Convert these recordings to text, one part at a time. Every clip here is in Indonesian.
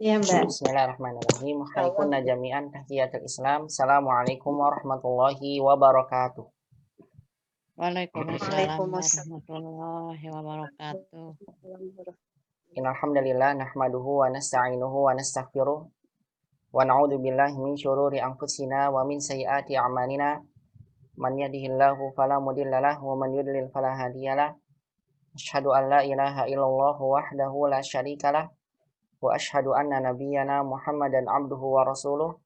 Iya, Mbak. Bismillahirrahmanirrahim. Salam. Haikunna jami'an tahiyatul Islam. Assalamualaikum warahmatullahi wabarakatuh. Waalaikumsalam Waalaikumsalam warahmatullahi wabarakatuh. Innal hamdalillah nahmaduhu wa nasta'inuhu wa nastaghfiruh wa na'udzu billahi min syururi anfusina wa min sayyiati a'malina. Man yahdihillahu fala mudhillalah wa man yudlil fala hadiyalah. Asyhadu an la ilaha illallah wahdahu la syarikalah wa asyhadu anna nabiyyana Muhammadan abduhu wa rasuluh.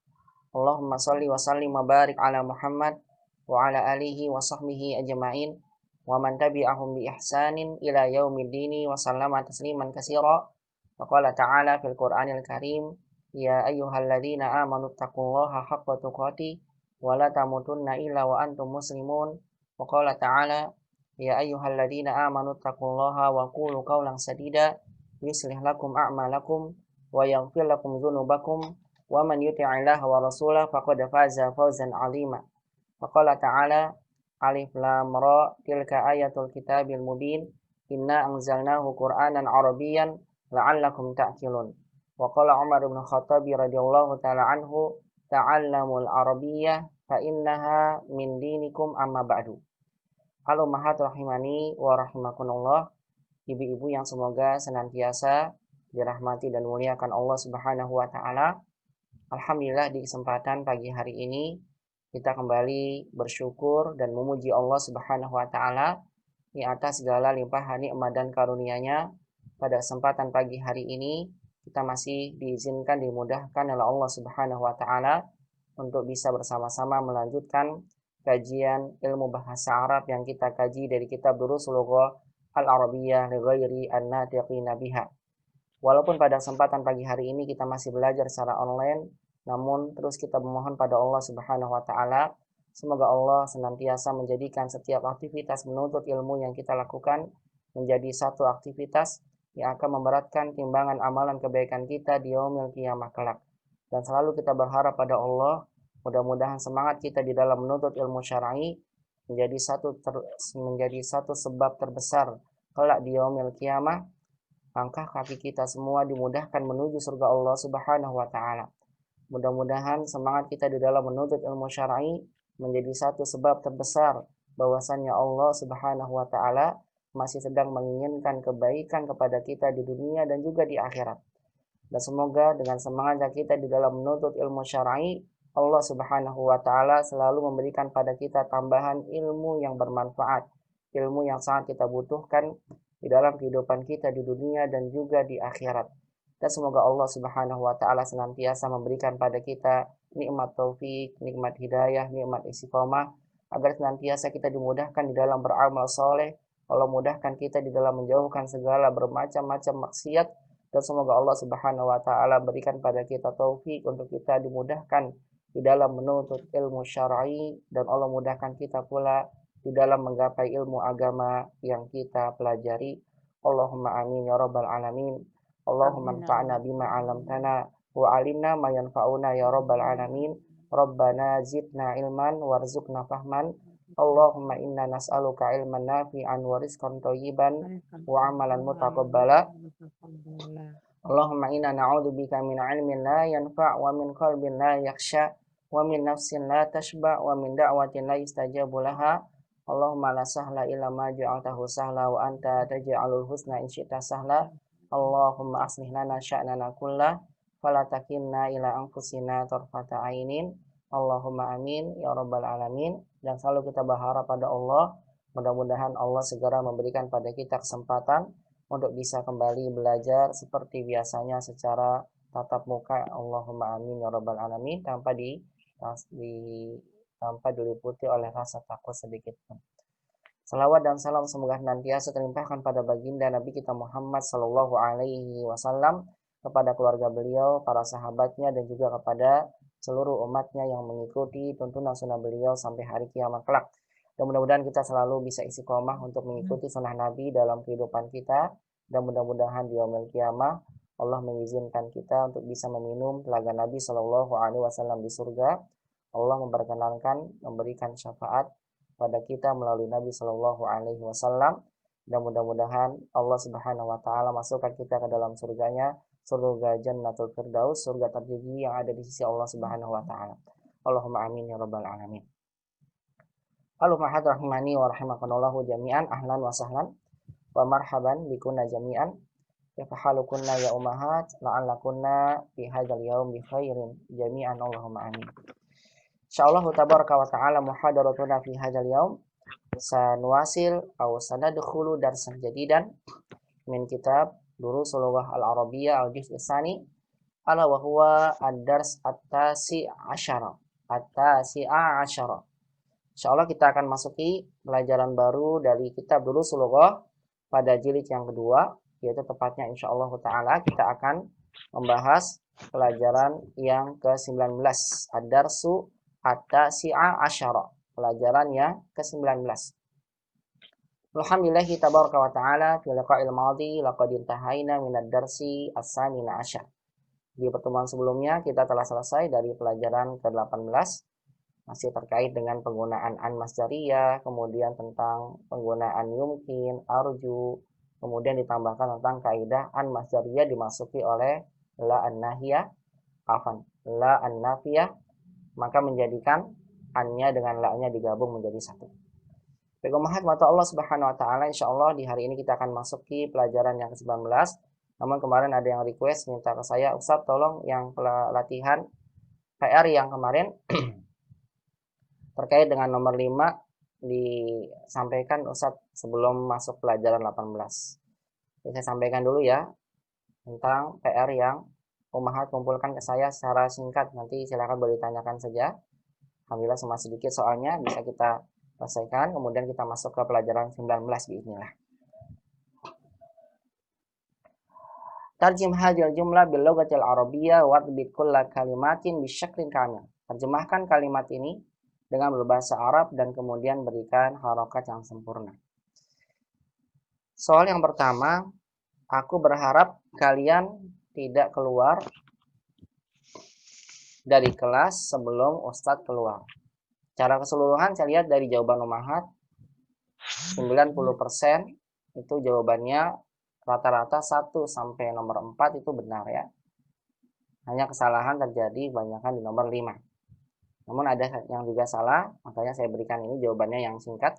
Allahumma shalli wa sallim wa barik ala Muhammad wa ala alihi wa sahbihi ajma'in wa man tabi'ahum bi ihsanin ila yaumiddini wa sallama tasliman katsira. Wa qala ta'ala fil Qur'anil Karim, ya ayyuhalladzina amanu taqullaha haqqa tuqatih wa la tamutunna illa wa antum muslimun. Wa qala ta'ala, ya ayyuhalladzina amanu taqullaha wa qulu qawlan sadida yuslih lakum a'malakum wa yaghfir lakum dzunubakum wa man yuti'illaha wa rasulahu faqad faza fawzan 'azima. Wa qala ta'ala alif lam ra tilka ayatul kitabil mubin inna anzalnahu qur'anan arabiyyan la'allakum ta'qilun. Wa qala Umar bin Khattab radhiyallahu ta'ala anhu ta'allamul arabiyyah fa innaha min dinikum amma ba'du. Halo mahat rahimani wa rahimakumullah. Ibu-ibu yang semoga senantiasa dirahmati dan muliakan Allah Subhanahu wa taala. Alhamdulillah di kesempatan pagi hari ini kita kembali bersyukur dan memuji Allah Subhanahu wa taala di atas segala limpahan nikmat dan karunia-Nya. Pada kesempatan pagi hari ini kita masih diizinkan dimudahkan oleh Allah Subhanahu wa taala untuk bisa bersama-sama melanjutkan kajian ilmu bahasa Arab yang kita kaji dari kitab Durusul Lughah Al-Arabiyyah li ghairi an-natiqina biha. Walaupun pada kesempatan pagi hari ini kita masih belajar secara online, namun terus kita memohon pada Allah Subhanahu wa taala, semoga Allah senantiasa menjadikan setiap aktivitas menuntut ilmu yang kita lakukan menjadi satu aktivitas yang akan memberatkan timbangan amalan kebaikan kita di yaumil qiyamah kelak. Dan selalu kita berharap pada Allah, mudah-mudahan semangat kita di dalam menuntut ilmu syar'i menjadi satu sebab terbesar kelak di yaumil qiyamah. Langkah kaki kita semua dimudahkan menuju surga Allah Subhanahu wa taala. Mudah-mudahan semangat kita di dalam menuntut ilmu syar'i menjadi satu sebab terbesar bahwasannya Allah Subhanahu wa taala masih sedang menginginkan kebaikan kepada kita di dunia dan juga di akhirat. Dan semoga dengan semangat kita di dalam menuntut ilmu syar'i, Allah Subhanahu wa taala selalu memberikan pada kita tambahan ilmu yang bermanfaat, ilmu yang sangat kita butuhkan di dalam kehidupan kita di dunia dan juga di akhirat. Dan semoga Allah Subhanahu wa taala senantiasa memberikan pada kita nikmat taufik, nikmat hidayah, nikmat istiqomah agar senantiasa kita dimudahkan di dalam beramal soleh. Allah mudahkan kita di dalam menjauhkan segala bermacam-macam maksiat, dan semoga Allah Subhanahu wa taala berikan pada kita taufik untuk kita dimudahkan di dalam menuntut ilmu syar'i, dan Allah mudahkan kita pula di dalam menggapai ilmu agama yang kita pelajari. Allahumma amin ya rabbal alamin. Allahumma anfa'na bima 'allamtana wa 'allimna ma yanfa'una ya rabbal alamin. Rabbana zidna ilman warzuqna fahman. Allahumma inna nas'aluka ilman nafi'an wa rizqan thayyiban wa 'amalan mutaqabbala. Allahumma inna na'udzubika min 'ilmin la yanfa' wa min qalbin la yakhsha wa min nafsin la tashba' wa min da'watin la yustajabu laha. Allahumma la sahla illa ma ja'altahu sahla wa anta taj'alul husna in syi'ta sahla. Allahumma aslih lana sya'nana kullah fala takilna ila anfusina tarfata ainin. Allahumma amin ya rabbal alamin. Dan selalu kita berharap pada Allah, mudah-mudahan Allah segera memberikan pada kita kesempatan untuk bisa kembali belajar seperti biasanya secara tatap muka. Allahumma amin ya rabbal alamin, tanpa diliputi oleh rasa takut sedikit pun. Salawat dan salam semoga senantiasa terlimpahkan pada baginda Nabi kita Muhammad Sallallahu Alaihi Wasallam, kepada keluarga beliau, para sahabatnya, dan juga kepada seluruh umatnya yang mengikuti tuntunan sunnah beliau sampai hari kiamat kelak. Dan mudah-mudahan kita selalu bisa istiqomah untuk mengikuti sunnah Nabi dalam kehidupan kita. Dan mudah-mudahan di yaumil qiyamah Allah mengizinkan kita untuk bisa meminum telaga Nabi Shallallahu Alaihi Wasallam di surga. Allah memperkenankan memberikan syafaat pada kita melalui Nabi Shallallahu Alaihi Wasallam. Dan mudah-mudahan Allah Subhanahu Wa Taala masukkan kita ke dalam surganya surga Jannatul Firdaus, surga tertinggi yang ada di sisi Allah Subhanahu wa taala. Allahumma amin ya rabbal alamin. Al-Ummahat rahimani wa rahimakumullahu jami'an, ahlan wa sahlan wa marhaban bikunna jami'an. Kaifa halukunna ya ummahat, la'allakunna fi hadzal yaum bi khairin jami'an, Allahumma amin. Insyaallah tabaraka wa ta'ala muhadaratuna fi hadzal yaum sanuwasil aw sanadkhulu darsan jadidan min kitab Durusul Lughah Al-Arabiyyah al-Juz' Tsani, ala wa huwa ad-dars at-tasi' asyara. Insyaallah kita akan masuki pelajaran baru dari kitab Durusul Lughah pada jilid yang kedua, yaitu tepatnya insyaallah taala kita akan membahas pelajaran yang ke-19, ad-darsu at-tasi'a asyara, pelajaran yang ke-19. Alhamdulillah tabaraka wa ta'ala fi liqa'il madhi laqad intahaina min ad-darsi as-samina asyar. Di pertemuan sebelumnya kita telah selesai dari pelajaran ke-18, masih terkait dengan penggunaan an masdariyah, kemudian tentang penggunaan yumkin, arju, kemudian ditambahkan tentang kaidah an masdariyah dimasuki oleh la an-nahiyah, la an-nafiyah, maka menjadikan annya dengan la-nya digabung menjadi satu. Baik ummahat mata Allah Subhanahu wa taala, insyaallah di hari ini kita akan masuki pelajaran yang ke-19. Namun kemarin ada yang request minta ke saya, Ustaz tolong yang latihan PR yang kemarin terkait dengan nomor 5 disampaikan Ustaz sebelum masuk pelajaran 18. Jadi saya sampaikan dulu ya tentang PR yang ummahat kumpulkan ke saya secara singkat. Nanti silakan boleh ditanyakan saja. Alhamdulillah cuma sedikit soalnya bisa kita selesaikan. Kemudian kita masuk ke pelajaran 19 biiznillah. Tarjim hadhil jumlah bil lughatil arabiyyah wa tbit kull kalimatin bisyaklin kamil. Terjemahkan kalimat ini dengan berbahasa Arab dan kemudian berikan harokat yang sempurna. Soal yang pertama, aku berharap kalian tidak keluar dari kelas sebelum Ustadz keluar. Secara keseluruhan saya lihat dari jawaban ummahat 90% itu jawabannya rata-rata 1 sampai nomor 4 itu benar ya. Hanya kesalahan terjadi kebanyakan di nomor 5. Namun ada yang juga salah, makanya saya berikan ini jawabannya yang singkat.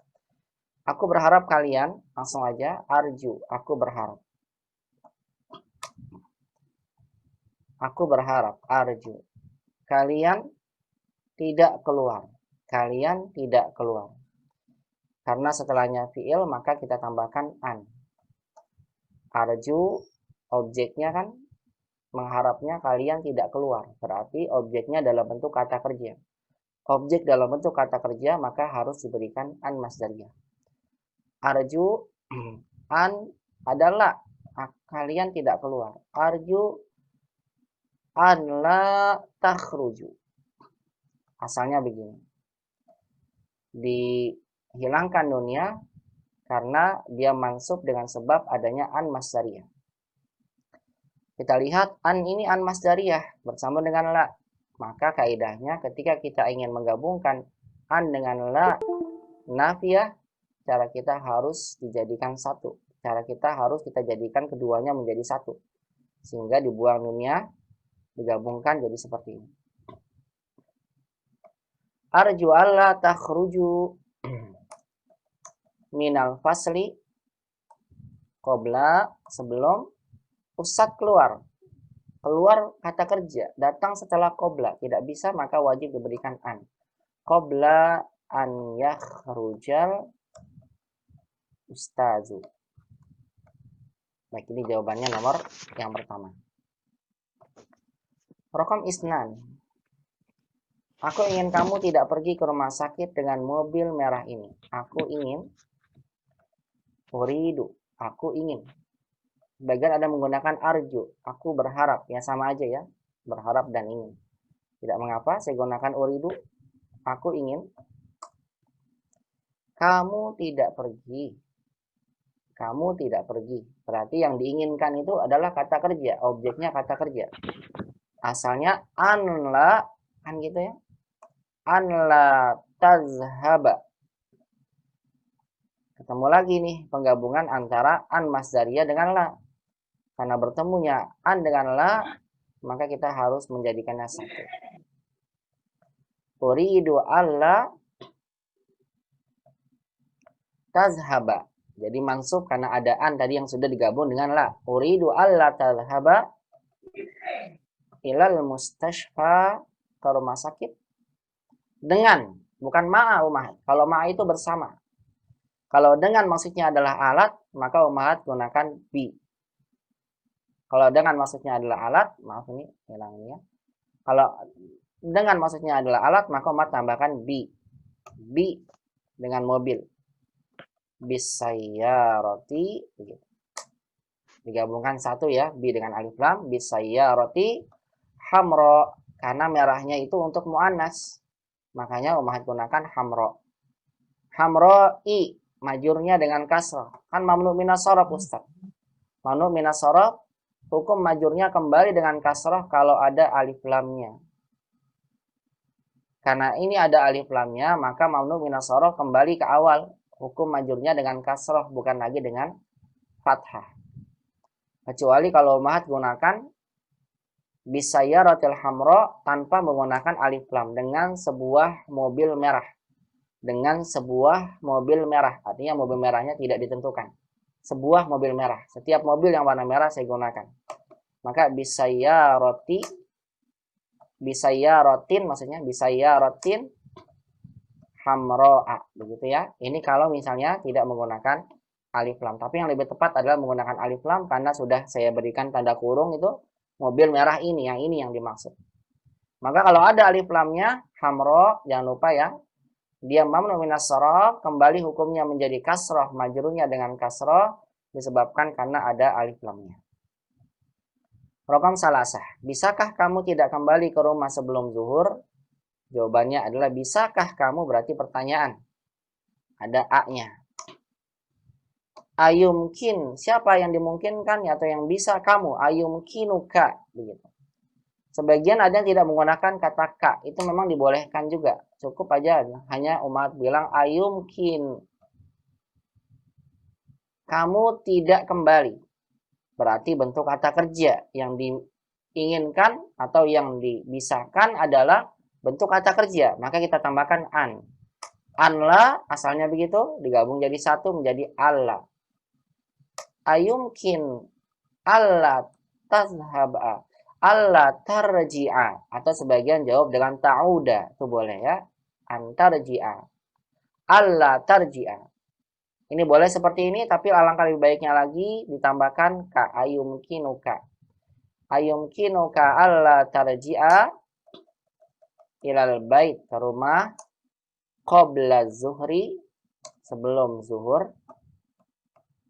Aku berharap kalian, langsung aja, arju, aku berharap. Aku berharap, arju. Kalian tidak keluar. Kalian tidak keluar. Karena setelahnya fi'il, maka kita tambahkan an. Arju, objeknya kan, mengharapnya kalian tidak keluar. Berarti objeknya dalam bentuk kata kerja. Objek dalam bentuk kata kerja maka harus diberikan an masdariyah. Arju, an adalah kalian tidak keluar. Arju an la takhruju. Asalnya begini. Dihilangkan nunnya karena dia mansub dengan sebab adanya an masdariyah. Kita lihat an ini an masdariyah bersama dengan la. Maka kaidahnya ketika kita ingin menggabungkan an dengan la nafiyah, cara kita harus dijadikan satu. Cara kita harus kita jadikan keduanya menjadi satu. Sehingga dibuang nunnya, digabungkan jadi seperti ini. Arju alla takhruju minal fasli qabla, sebelum Ustadz keluar. Keluar kata kerja, datang setelah qabla, tidak bisa maka wajib diberikan an. Qabla an yakhrujal ustazu. Baik, ini jawabannya nomor yang pertama. Rokam isnan. Aku ingin kamu tidak pergi ke rumah sakit dengan mobil merah ini. Aku ingin. Uridu. Aku ingin. Bagian ada menggunakan arju, aku berharap, ya sama aja ya, berharap dan ingin. Tidak mengapa saya gunakan uridu, aku ingin. Kamu tidak pergi. Kamu tidak pergi. Berarti yang diinginkan itu adalah kata kerja, objeknya kata kerja. Asalnya anla, kan gitu ya. Anla tazhaba. Ketemu lagi nih penggabungan antara an masdariyah dengan la. Karena bertemunya an dengan la, maka kita harus menjadikannya satu. Uridu alla tazhaba. Jadi mansub karena ada an tadi yang sudah digabung dengan la. Uridu alla tazhaba ilal mustashfa, ke rumah sakit. Dengan, bukan ma'a ummahat. Kalau ma'a itu bersama. Kalau dengan maksudnya adalah alat, maka ummahat gunakan bi. Kalau dengan maksudnya adalah alat, maaf ini hilang ini ya. Kalau dengan maksudnya adalah alat, maka ummahat tambahkan bi. Bi dengan mobil. Bisayyarati begitu. Digabungkan satu ya, bi dengan alif lam, bisayyarati hamro, karena merahnya itu untuk muannas. Makanya ummahat gunakan hamro. Hamro i, majurnya dengan kasrah. Kan mamnu minas shorof Ustaz. Mamnu minas shorof, hukum majurnya kembali dengan kasrah kalau ada alif lamnya. Karena ini ada alif lamnya, maka mamnu minas shorof kembali ke awal. Hukum majurnya dengan kasrah, bukan lagi dengan fathah. Kecuali kalau ummahat gunakan bisayyaratil hamro tanpa menggunakan alif lam, dengan sebuah mobil merah. Dengan sebuah mobil merah, artinya mobil merahnya tidak ditentukan. Sebuah mobil merah, setiap mobil yang warna merah saya gunakan. Maka bisayyaratin maksudnya bisayyaratin hamro'a, begitu ya. Ini kalau misalnya tidak menggunakan alif lam. Tapi yang lebih tepat adalah menggunakan alif lam karena sudah saya berikan tanda kurung itu mobil merah ini yang dimaksud. Maka kalau ada alif lamnya hamro, jangan lupa ya, dia mamnu minas shorof, kembali hukumnya menjadi kasroh, majrurnya dengan kasroh disebabkan karena ada alif lamnya. Rokam salasah, bisakah kamu tidak kembali ke rumah sebelum zuhur? Jawabannya adalah bisakah kamu, berarti pertanyaan. Ada a-nya. Ayumkin, siapa yang dimungkinkan atau yang bisa kamu? Ayumkinuka, begitu. Sebagian ada yang tidak menggunakan kata ka, itu memang dibolehkan juga. Cukup aja hanya ummahat bilang ayumkin. Kamu tidak kembali. Berarti bentuk kata kerja yang diinginkan atau yang dibisahkan adalah bentuk kata kerja, maka kita tambahkan an. Anla asalnya begitu, digabung jadi satu menjadi alla. Ayumkin alla tazhaba, alla tarji'a, atau sebagian jawab dengan ta'uda, itu boleh ya. Antarji'a, alla tarji'a. Ini boleh seperti ini, tapi alangkah lebih baiknya lagi ditambahkan ka, ayumkinuka. Ayumkinuka alla tarji'a ilal bait, ke rumah, qabla zuhri, sebelum zuhur.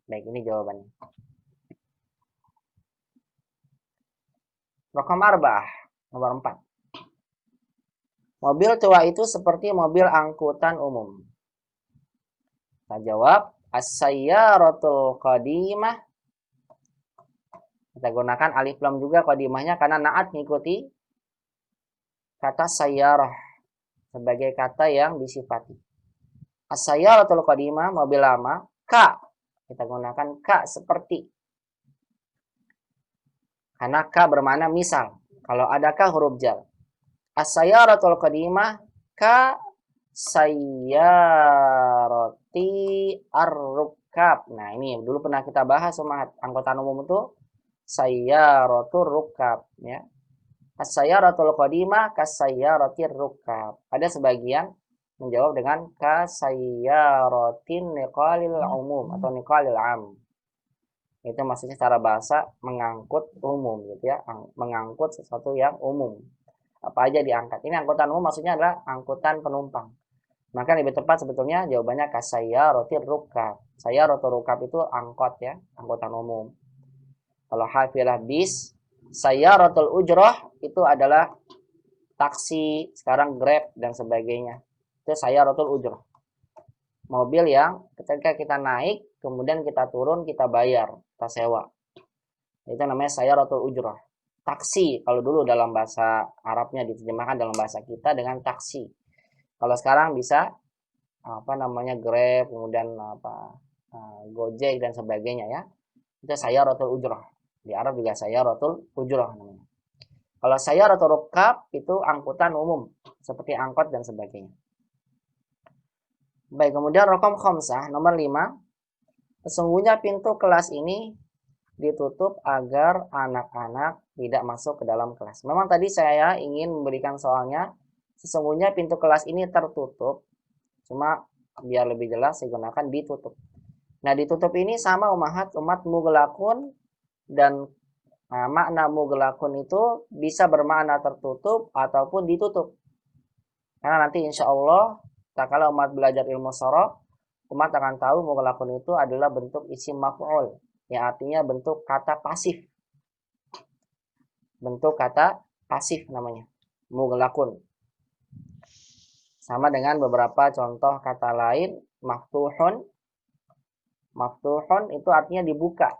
Baik, ini jawabannya. Rokam arba'ah, nomor 4. Mobil tua itu seperti mobil angkutan umum. Kita jawab, as-sayyaratul qadimah. Kita gunakan alif lam juga qadimahnya karena naat mengikuti kata sayyarah sebagai kata yang disifati. As-sayyaratul qadimah, mobil lama. Ka, kita gunakan ka seperti. Karena ka bermakna misal. Kalau ada ka huruf jar. As-sayyaratul qadimah ka sayyarati ar-rukab. Nah, ini dulu pernah kita bahas sama angkutan umum itu sayyaratul rukab ya. As-sayyaratul qadimah kas-sayyaratir rukab. Ada sebagian menjawab dengan kasayyaratin niqalil umum atau niqalil am. Itu maksudnya secara bahasa mengangkut umum gitu ya, mengangkut sesuatu yang umum. Apa aja diangkat. Ini angkutan umum maksudnya adalah angkutan penumpang. Maka lebih tepat sebetulnya jawabannya kasayyaratir rukab. Sayyaratul rukab itu angkot ya, angkutan umum. Kalau hafilah bis, sayyaratul ujrah itu adalah taksi, sekarang Grab dan sebagainya. Itu sayyaratul ujrah. Mobil yang ketika kita naik, kemudian kita turun, kita bayar, kita sewa. Itu namanya sayyaratul ujrah. Taksi, kalau dulu dalam bahasa Arabnya diterjemahkan dalam bahasa kita dengan taksi. Kalau sekarang bisa Grab, kemudian Gojek dan sebagainya ya. Itu sayyaratul ujrah. Di Arab juga sayyaratul ujrah namanya. Kalau sayyaratul rukab itu angkutan umum seperti angkot dan sebagainya. Baik, kemudian raqam khamsah nomor 5. Sesungguhnya pintu kelas ini ditutup agar anak-anak tidak masuk ke dalam kelas. Memang tadi saya ingin memberikan soalnya, sesungguhnya pintu kelas ini tertutup. Cuma biar lebih jelas saya gunakan ditutup. Nah, ditutup ini sama umat mughlaqun, dan makna mughlaqun itu bisa bermakna tertutup ataupun ditutup. Karena nanti insya Allah kalau umat belajar ilmu sorof, umat akan tahu mughlaqun itu adalah bentuk isim maf'ul, yang artinya bentuk kata pasif. Bentuk kata pasif namanya, mughlaqun. Sama dengan beberapa contoh kata lain, maftuhun. Maftuhun itu artinya dibuka.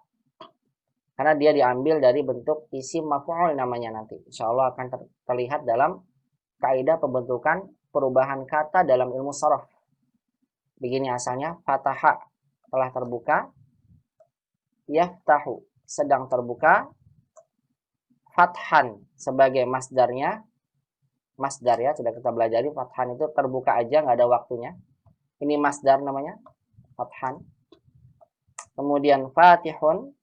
Karena dia diambil dari bentuk isim maf'ul namanya nanti. Insya Allah akan terlihat dalam kaidah pembentukan perubahan kata dalam ilmu sorof. Begini asalnya, fataha telah terbuka, yaftahu sedang terbuka, fathan sebagai masdarnya. Masdar ya, sudah kita pelajari fathan itu terbuka aja, nggak ada waktunya. Ini masdar namanya, fathan. Kemudian fatihun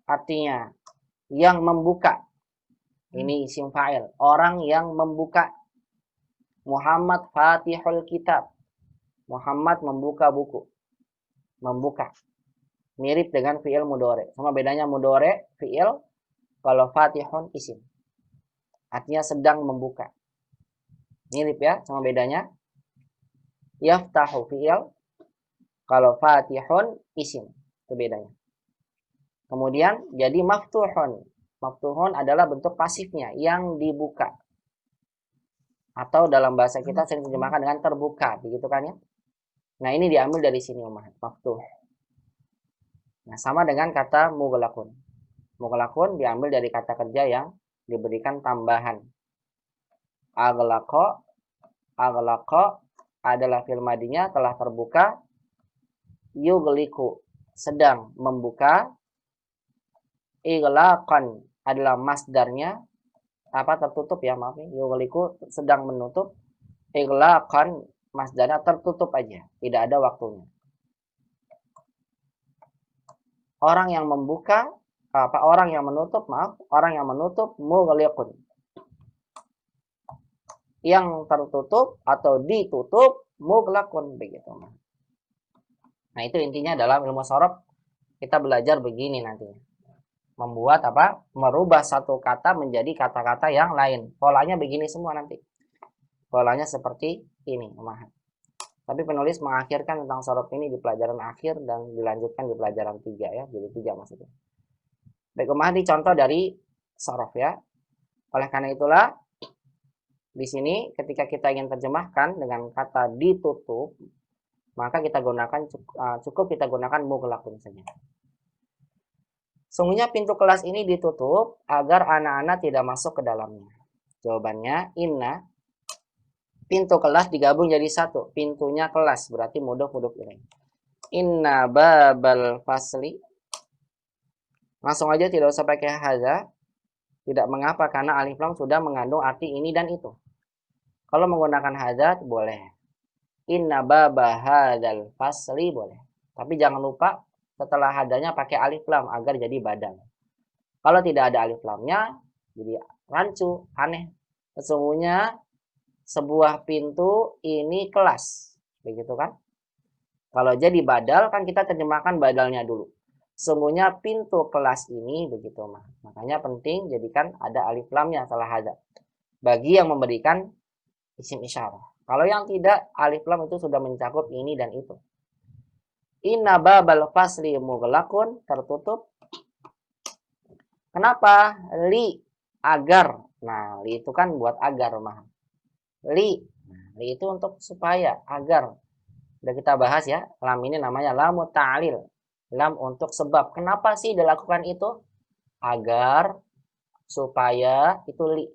artinya yang membuka. Ini isim fa'il, orang yang membuka. Muhammad fatihul kitab. Muhammad membuka buku. Membuka. Mirip dengan fi'il mudhari. Sama bedanya mudhari fi'il, kalau fatihun isim. Artinya sedang membuka. Mirip ya, sama bedanya. Yaftahu fi'il, kalau fatihun isim. Itu bedanya. Kemudian jadi maftuhun. Maftuhun adalah bentuk pasifnya, yang dibuka. Atau dalam bahasa kita sering terjemahkan dengan terbuka, begitu kan ya? Nah, ini diambil dari sini maftuh. Nah, sama dengan kata mughlaqun. Mughlaqun diambil dari kata kerja yang diberikan tambahan. Aghlaqa, aghlaqa adalah fi'il madinya telah terbuka. Yughliqu sedang membuka. Ighlaqan adalah masdarnya, tertutup ya, maaf nih. Yughliqu sedang menutup. Ighlaqan masdarnya tertutup aja, tidak ada waktunya. Orang yang membuka, orang yang menutup mughliqun. Yang tertutup atau ditutup mughlaqun, begitu. Nah, itu intinya dalam ilmu sorof kita belajar begini nantinya. Membuat merubah satu kata menjadi kata-kata yang lain. Polanya begini semua nanti. Polanya seperti ini, Tapi penulis mengakhirkan tentang sorof ini di pelajaran akhir dan dilanjutkan di pelajaran 3 ya. Jadi 3 maksudnya. Baik, ini contoh dari sorof ya. Oleh karena itulah di sini ketika kita ingin terjemahkan dengan kata ditutup, maka kita gunakan cukup kita gunakan mughlaqun saja. Sungguhnya pintu kelas ini ditutup agar anak-anak tidak masuk ke dalamnya. Jawabannya inna. Pintu kelas digabung jadi satu. Pintunya kelas berarti mudhof ilaih. Inna babal fasli. Langsung aja, tidak usah pakai hadza. Tidak mengapa karena alif lam sudah mengandung arti ini dan itu. Kalau menggunakan hadza boleh. Inna baba hadzal fasli boleh. Tapi jangan lupa setelah hadanya pakai alif lam agar jadi badal. Kalau tidak ada alif lamnya jadi rancu, aneh. Sesungguhnya sebuah pintu ini kelas, begitu kan? Kalau jadi badal kan kita terjemahkan badalnya dulu. Sesungguhnya pintu kelas ini, begitu mah. Makanya penting jadikan ada alif lamnya setelah hadza. Bagi yang memberikan isim isyarah. Kalau yang tidak, alif lam itu sudah mencakup ini dan itu. Inna babal fasli mughlaqun, tertutup. Kenapa? Li, agar. Nah, li itu kan buat agar, mah. Li. Nah, li itu untuk supaya, agar. Sudah kita bahas ya. Lam ini namanya lamu ta'lil. Lam untuk sebab. Kenapa sih dilakukan itu? Agar, supaya, itu li.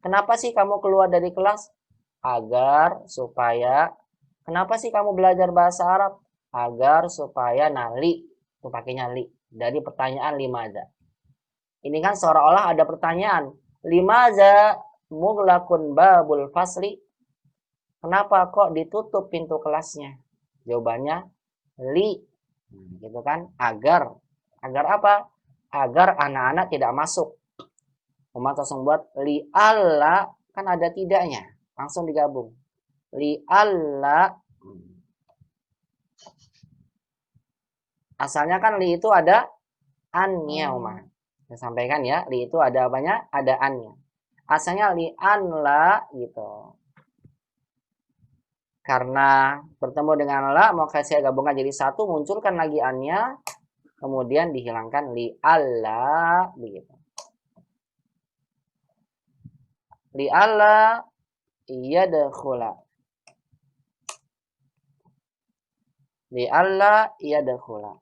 Kenapa sih kamu keluar dari kelas? Agar, supaya. Kenapa sih kamu belajar bahasa Arab? Agar, supaya, li. Itu pakainya li. Dari pertanyaan limadza. Ini kan seolah-olah ada pertanyaan. Limaza mughlaqun babul fasli? Kenapa kok ditutup pintu kelasnya? Jawabannya li. Gitu kan? Agar. Agar apa? Agar anak-anak tidak masuk. Umat langsung buat li alla, kan ada tidaknya. Langsung digabung. Li alla. Asalnya kan li itu ada annya, Umar. Saya sampaikan ya, li itu ada apanya? Ada annya. Asalnya li anla gitu. Karena bertemu dengan la, maka saya gabungkan jadi satu, munculkan lagi annya, kemudian dihilangkan li alla begitu. Li alla yadkhula. Li alla yadkhula.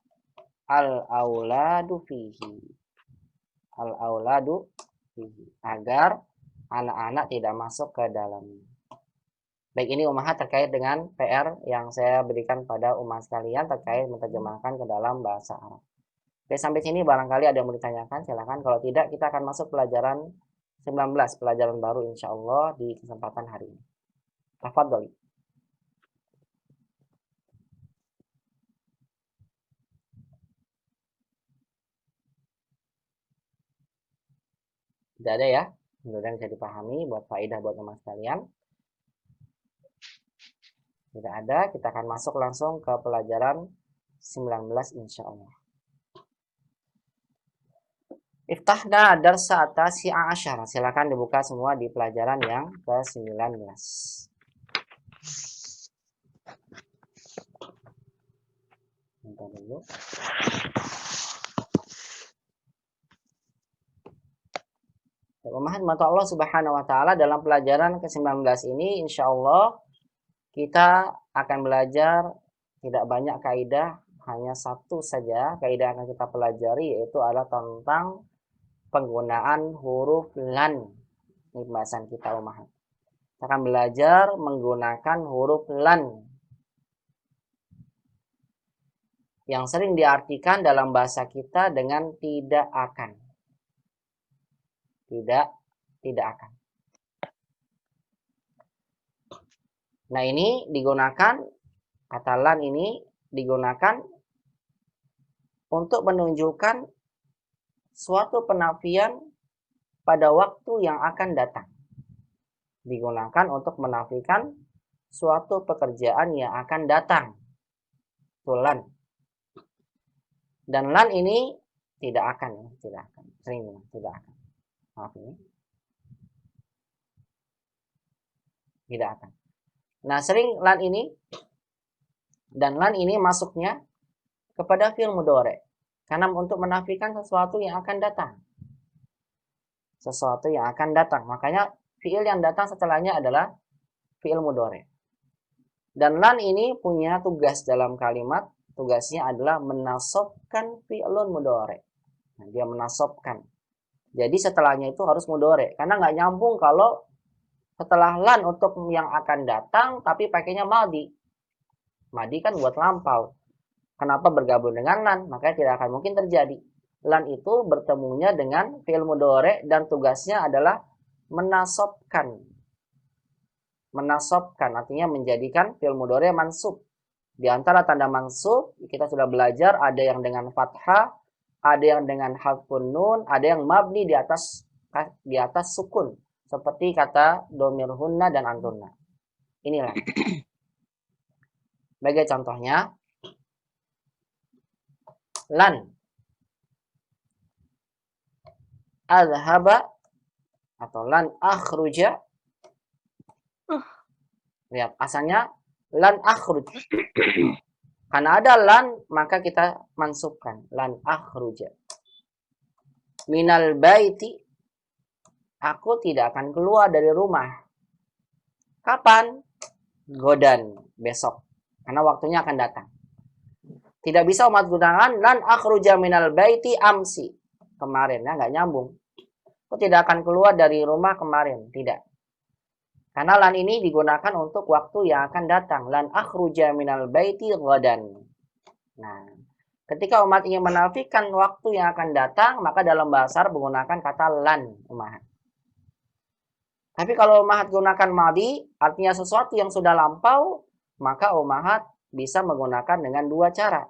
Al auladu fihi. Al auladu fihi. Agar anak-anak tidak masuk ke dalamnya. Baik, ini umahat terkait dengan PR yang saya berikan pada umat sekalian terkait menerjemahkan ke dalam bahasa Arab. Oke, sampai sini barangkali ada yang mau ditanyakan, silakan. Kalau tidak, kita akan masuk pelajaran 19, pelajaran baru insya Allah di kesempatan hari ini. Tafadhol. Tidak ada ya? Mudah-mudahan bisa dipahami buat faedah buat umat sekalian. Tidak ada, kita akan masuk langsung ke pelajaran 19 insya Allah. Iftahna darsa atasi asyara. Silakan dibuka semua di pelajaran yang ke-19. Bentar dulu. Pemahaman mata Allah Subhanahu wa taala dalam pelajaran ke-19 ini insya Allah kita akan belajar tidak banyak kaidah, hanya satu saja kaidah yang akan kita pelajari, yaitu adalah tentang penggunaan huruf lan. Ini pembahasan kita umahat. Kita akan belajar menggunakan huruf lan yang sering diartikan dalam bahasa kita dengan tidak akan. Tidak akan. Nah, ini digunakan, kata lan ini digunakan untuk menunjukkan suatu penafian pada waktu yang akan datang. Digunakan untuk menafikan suatu pekerjaan yang akan datang. Itu lan. Dan lan ini tidak akan. Sering tidak akan. Maaf ini. Tidak akan. Nah, sering lan ini dan lan ini masuknya kepada fi'il mudhari'. Karena untuk menafikan sesuatu yang akan datang. Sesuatu yang akan datang. Makanya fi'il yang datang setelahnya adalah fi'il mudhari'. Dan lan ini punya tugas dalam kalimat. Tugasnya adalah menasabkan fi'ilun mudhari'. Nah, dia menasabkan. Jadi setelahnya itu harus mudhari'. Karena nggak nyambung kalau setelah lan untuk yang akan datang tapi pakainya madi. Madi kan buat lampau. Kenapa bergabung dengan lan? Makanya tidak akan mungkin terjadi. Lan itu bertemunya dengan fi'il mudhari' dan tugasnya adalah menasabkan. Menasabkan artinya menjadikan fi'il mudhari' mansub. Di antara tanda mansub kita sudah belajar ada yang dengan fathah, ada yang dengan harfun nun, ada yang mabni di atas sukun. Seperti kata domirhunna dan antunna. Inilah. Sebagai contohnya, lan azhaba atau lan akhruja. Lihat, asalnya lan akhruj. Karena ada lan, maka kita mansubkan. Lan akhruja. Minal baiti. Aku tidak akan keluar dari rumah. Kapan? Godan, besok. Karena waktunya akan datang. Tidak bisa umat gunakan lan akhruja minal baiti amsi. Kemarin, ya nggak nyambung. Aku tidak akan keluar dari rumah kemarin. Tidak. Karena lan ini digunakan untuk waktu yang akan datang. Lan akhruja minal baiti godan. Nah, Ketika umat ingin menafikan waktu yang akan datang, maka dalam bahasa Arab menggunakan kata lan, umat. Tapi kalau umahat gunakan madi, artinya sesuatu yang sudah lampau, maka umahat bisa menggunakan dengan dua cara.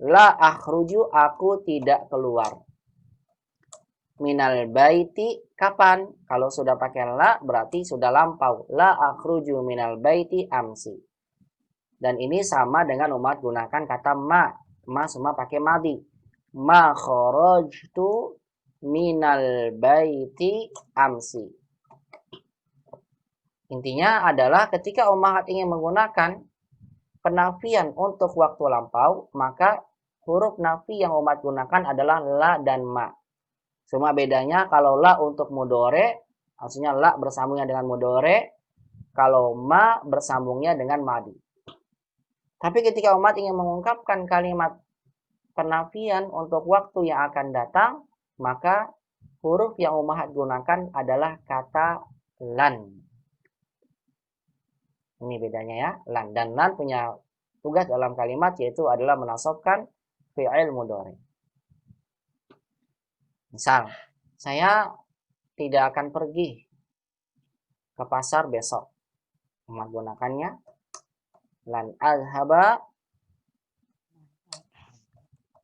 La akhruju, aku tidak keluar. Minal baiti, kapan? Kalau sudah pakai la, berarti sudah lampau. La akhruju minal baiti amsi. Dan ini sama dengan umat gunakan kata ma. Ma semua pakai madi. Ma kharajtu minal baiti amsi. Intinya adalah ketika ummahat ingin menggunakan penafian untuk waktu lampau, maka huruf nafi yang umat gunakan adalah la dan ma. Cuma bedanya kalau la untuk mudore, maksudnya la bersambungnya dengan mudore, kalau ma bersambungnya dengan madi. Tapi ketika umat ingin mengungkapkan kalimat penafian untuk waktu yang akan datang, maka huruf yang ummahat gunakan adalah kata lan. Ini bedanya ya, lan. Dan lan punya tugas dalam kalimat yaitu adalah menasabkan fi'il mudhari. Misal, saya tidak akan pergi ke pasar besok. Menggunakannya lan azhaba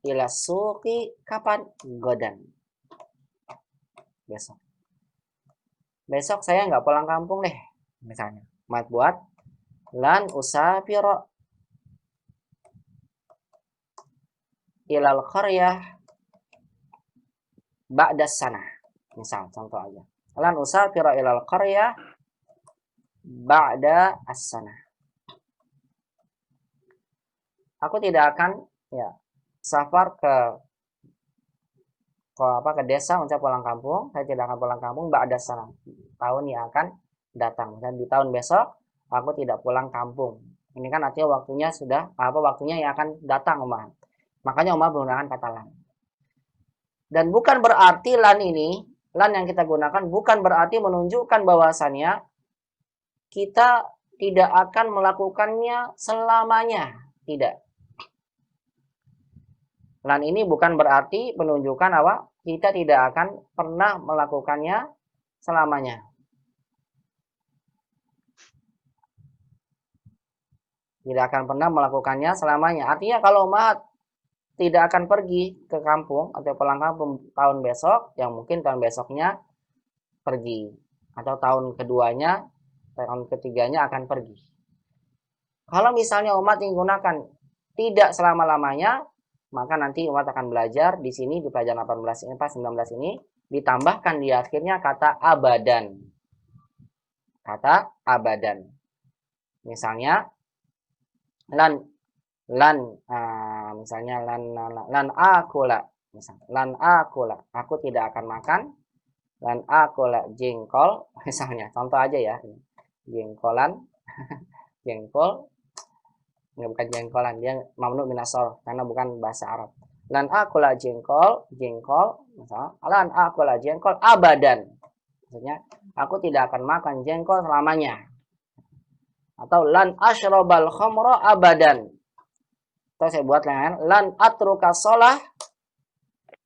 ila suqi, kapan? Godan. Besok. Besok saya nggak pulang kampung deh, misalnya. Mat buat lan usafiro ilal qaryah ba'da sana. Misal contoh aja. Lan usafiro ilal qaryah ba'da as-sana. Aku tidak akan safar ke desa untuk pulang kampung. Saya tidak akan pulang kampung ba'da sana. Tahun yang akan datang. Dan di tahun besok aku tidak pulang kampung. Ini kan artinya waktunya waktunya yang akan datang, Umar. Makanya Umar menggunakan kata lan. Dan bukan berarti lan yang kita gunakan bukan berarti menunjukkan bahwasannya kita tidak akan melakukannya selamanya. Tidak. Lan ini bukan berarti menunjukkan kita tidak akan pernah melakukannya selamanya. Tidak akan pernah melakukannya selamanya. Artinya kalau umat tidak akan pergi ke kampung atau pulang kampung tahun besok, yang mungkin tahun besoknya pergi. Atau tahun keduanya, tahun ketiganya akan pergi. Kalau misalnya umat menggunakan tidak selama-lamanya, maka nanti umat akan belajar di sini di pelajaran 19 ini ditambahkan di akhirnya kata abadan. Kata abadan. Misalnya misalnya lan akula, misalnya lan akula, aku tidak akan makan, lan akula jengkol, misalnya contoh aja ya, jengkolan, jengkol, nggak bukan jengkolan, dia mamnu minasor karena bukan bahasa Arab. Lan akula jengkol, misalnya lan akula jengkol abadan, maksudnya aku tidak akan makan jengkol selamanya. Atau lan asyrabal khamra abadan. Atau saya buat lan atruka sholah,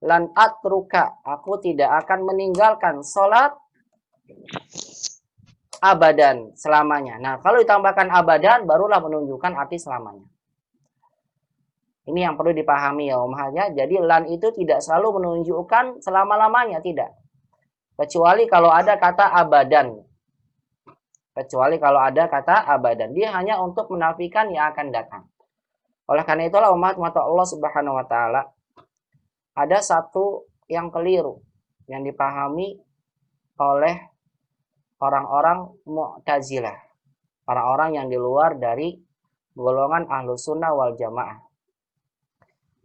lan atruka, aku tidak akan meninggalkan sholat abadan, selamanya. Nah, kalau ditambahkan abadan, barulah menunjukkan arti selamanya. Ini yang perlu dipahami ya umatnya. Jadi lan itu tidak selalu menunjukkan selama-lamanya, tidak. Kecuali kalau ada kata abadan. Dia hanya untuk menafikan yang akan datang. Oleh karena itulah umat Allah Subhanahu wa taala ada satu yang keliru yang dipahami oleh orang-orang Mu'tazilah, orang-orang yang di luar dari golongan Ahlus Sunnah wal Jamaah.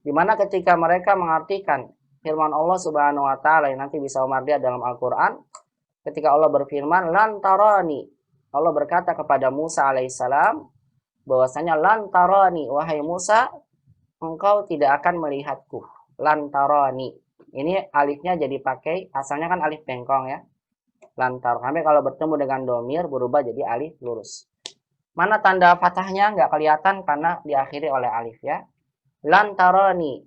Di mana ketika mereka mengartikan firman Allah Subhanahu wa taala yang nanti bisa Umar lihat dalam Al-Qur'an, ketika Allah berfirman lan tarani, Allah berkata kepada Musa alaihissalam bahwasanya lan tarani, wahai Musa, engkau tidak akan melihatku. Lan tarani. Ini alifnya jadi pakai, asalnya kan alif bengkong ya. Lantar. Kami kalau bertemu dengan domir berubah jadi alif lurus. Mana tanda fathahnya nggak kelihatan karena diakhiri oleh alif ya. Lan tarani,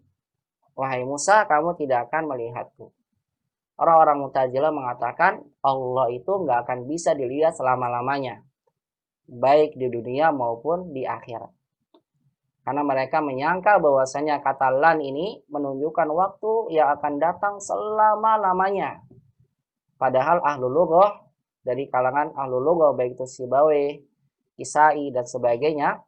wahai Musa, kamu tidak akan melihatku. Orang-orang Mu'tazilah mengatakan Allah itu nggak akan bisa dilihat selama-lamanya, baik di dunia maupun di akhirat. Karena mereka menyangka bahwasanya kata lan ini menunjukkan waktu yang akan datang selama-lamanya. Padahal ahlu lughah, dari kalangan ahlu lughah baik itu Sibawayh, Kisai dan sebagainya,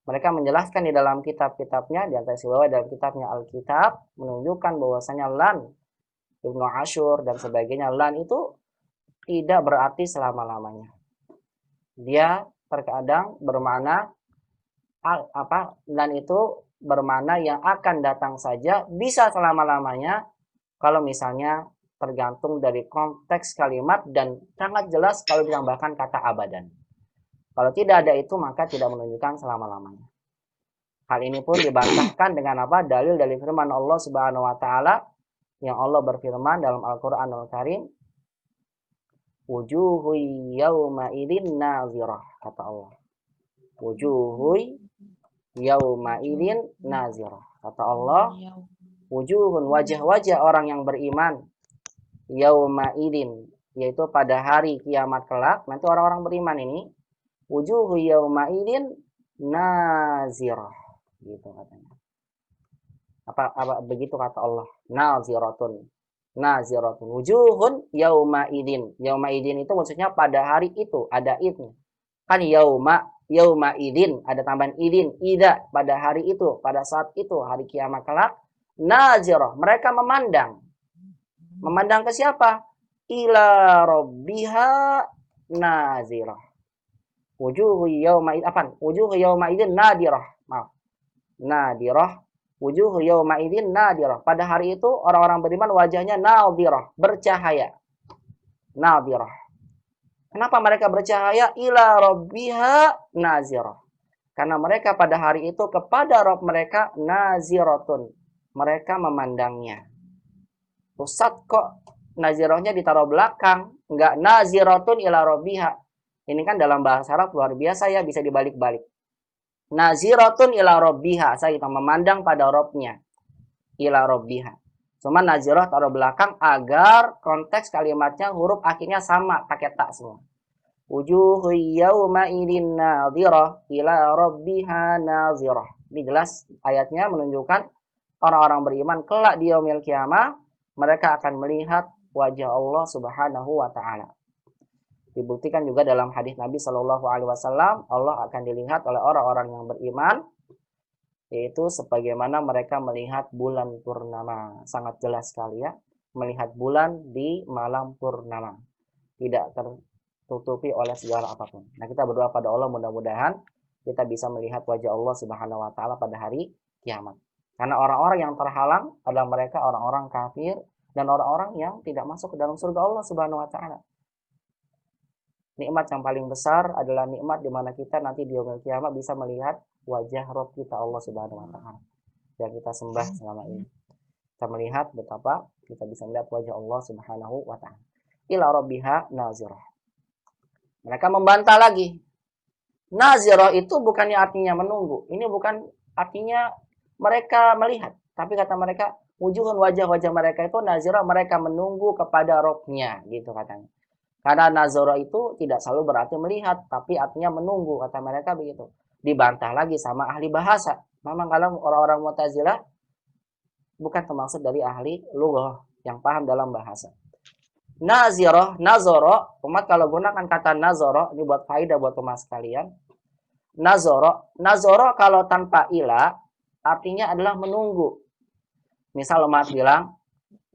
mereka menjelaskan di dalam kitab-kitabnya, di antara Sibawayh dalam kitabnya Alkitab, menunjukkan bahwasanya lan, Ibnu Ashur dan sebagainya, lan itu tidak berarti selama-lamanya. Dia terkadang bermakna lan itu bermakna yang akan datang saja, bisa selama-lamanya kalau misalnya tergantung dari konteks kalimat dan sangat jelas kalau ditambahkan kata abadan. Kalau tidak ada itu maka tidak menunjukkan selama-lamanya. Hal ini pun dibantahkan dengan apa? Dalil dari firman Allah Subhanahu wa taala yang Allah berfirman dalam Al-Qur'anul Karim, wujuhu yauma idzin nazirah, kata Allah. Wujuhu yauma idzin nazirah, kata Allah. Wujuhun, wajah-wajah orang yang beriman, yauma idzin, yaitu pada hari kiamat kelak, nanti orang-orang beriman ini wujuhu yauma idzin nazirah, gitu katanya. Apa begitu kata Allah, naziratun wujuhun yauma idzin itu maksudnya pada hari itu, ada idnya kan, yauma idzin ada tambahan idzin, ida, pada hari itu, pada saat itu, hari kiamat kelak. Nazirah, mereka memandang ke siapa? Ila rabbiha nazirah. Wujuhu yauma idzin nadirah, maaf, nadirah. Wujuhu yauma idzin nadirah. Pada hari itu orang-orang beriman wajahnya nadirah, bercahaya. Nadirah. Kenapa mereka bercahaya? Ila rabbiha nazirah. Karena mereka pada hari itu kepada Rabb mereka naziratun. Mereka memandangnya. Ustaz, kok nazirahnya ditaruh belakang? Enggak, naziratun ila rabbiha. Ini kan dalam bahasa Arab luar biasa ya, bisa dibalik-balik. Naziratun ila rabbiha, saya memandang pada Rabbnya. Ila rabbiha. Cuma nazirah taruh belakang agar konteks kalimatnya huruf akhirnya sama, pakai tak semua. Wujuhu yawma idin nadhirah ila rabbiha nazirah. Ini jelas ayatnya menunjukkan orang-orang beriman kelak di yaumil kiamah mereka akan melihat wajah Allah Subhanahu wa taala. Dibuktikan juga dalam hadis Nabi Shallallahu alaihi wasallam, Allah akan dilihat oleh orang-orang yang beriman yaitu sebagaimana mereka melihat bulan purnama. Sangat jelas sekali ya, melihat bulan di malam purnama. Tidak tertutupi oleh segala apapun. Nah, kita berdoa pada Allah mudah-mudahan kita bisa melihat wajah Allah Subhanahu wa taala pada hari kiamat. Karena orang-orang yang terhalang adalah mereka orang-orang kafir dan orang-orang yang tidak masuk ke dalam surga Allah Subhanahu wa taala. Nikmat yang paling besar adalah nikmat di mana kita nanti di yaumil kiamat bisa melihat wajah Rabb kita Allah Subhanahu wa taala yang kita sembah selama ini. Kita melihat betapa kita bisa melihat wajah Allah Subhanahu wa taala. Ila rabbiha nazirah. Mereka membantah lagi. Nazirah itu bukannya artinya menunggu. Ini bukan artinya mereka melihat. Tapi kata mereka, wujuhun, wajah-wajah mereka itu nazirah, mereka menunggu kepada Rabb-nya, gitu katanya. Karena nazarah itu tidak selalu berarti melihat, tapi artinya menunggu, kata mereka begitu. Dibantah lagi sama ahli bahasa. Memang kalau orang-orang Mu'tazilah bukan termasuk dari ahli lughah yang paham dalam bahasa. Nazirah, nazara, umat kalau gunakan kata nazara, ini buat faedah buat umat sekalian. Nazara kalau tanpa ila, artinya adalah menunggu. Misal umat bilang,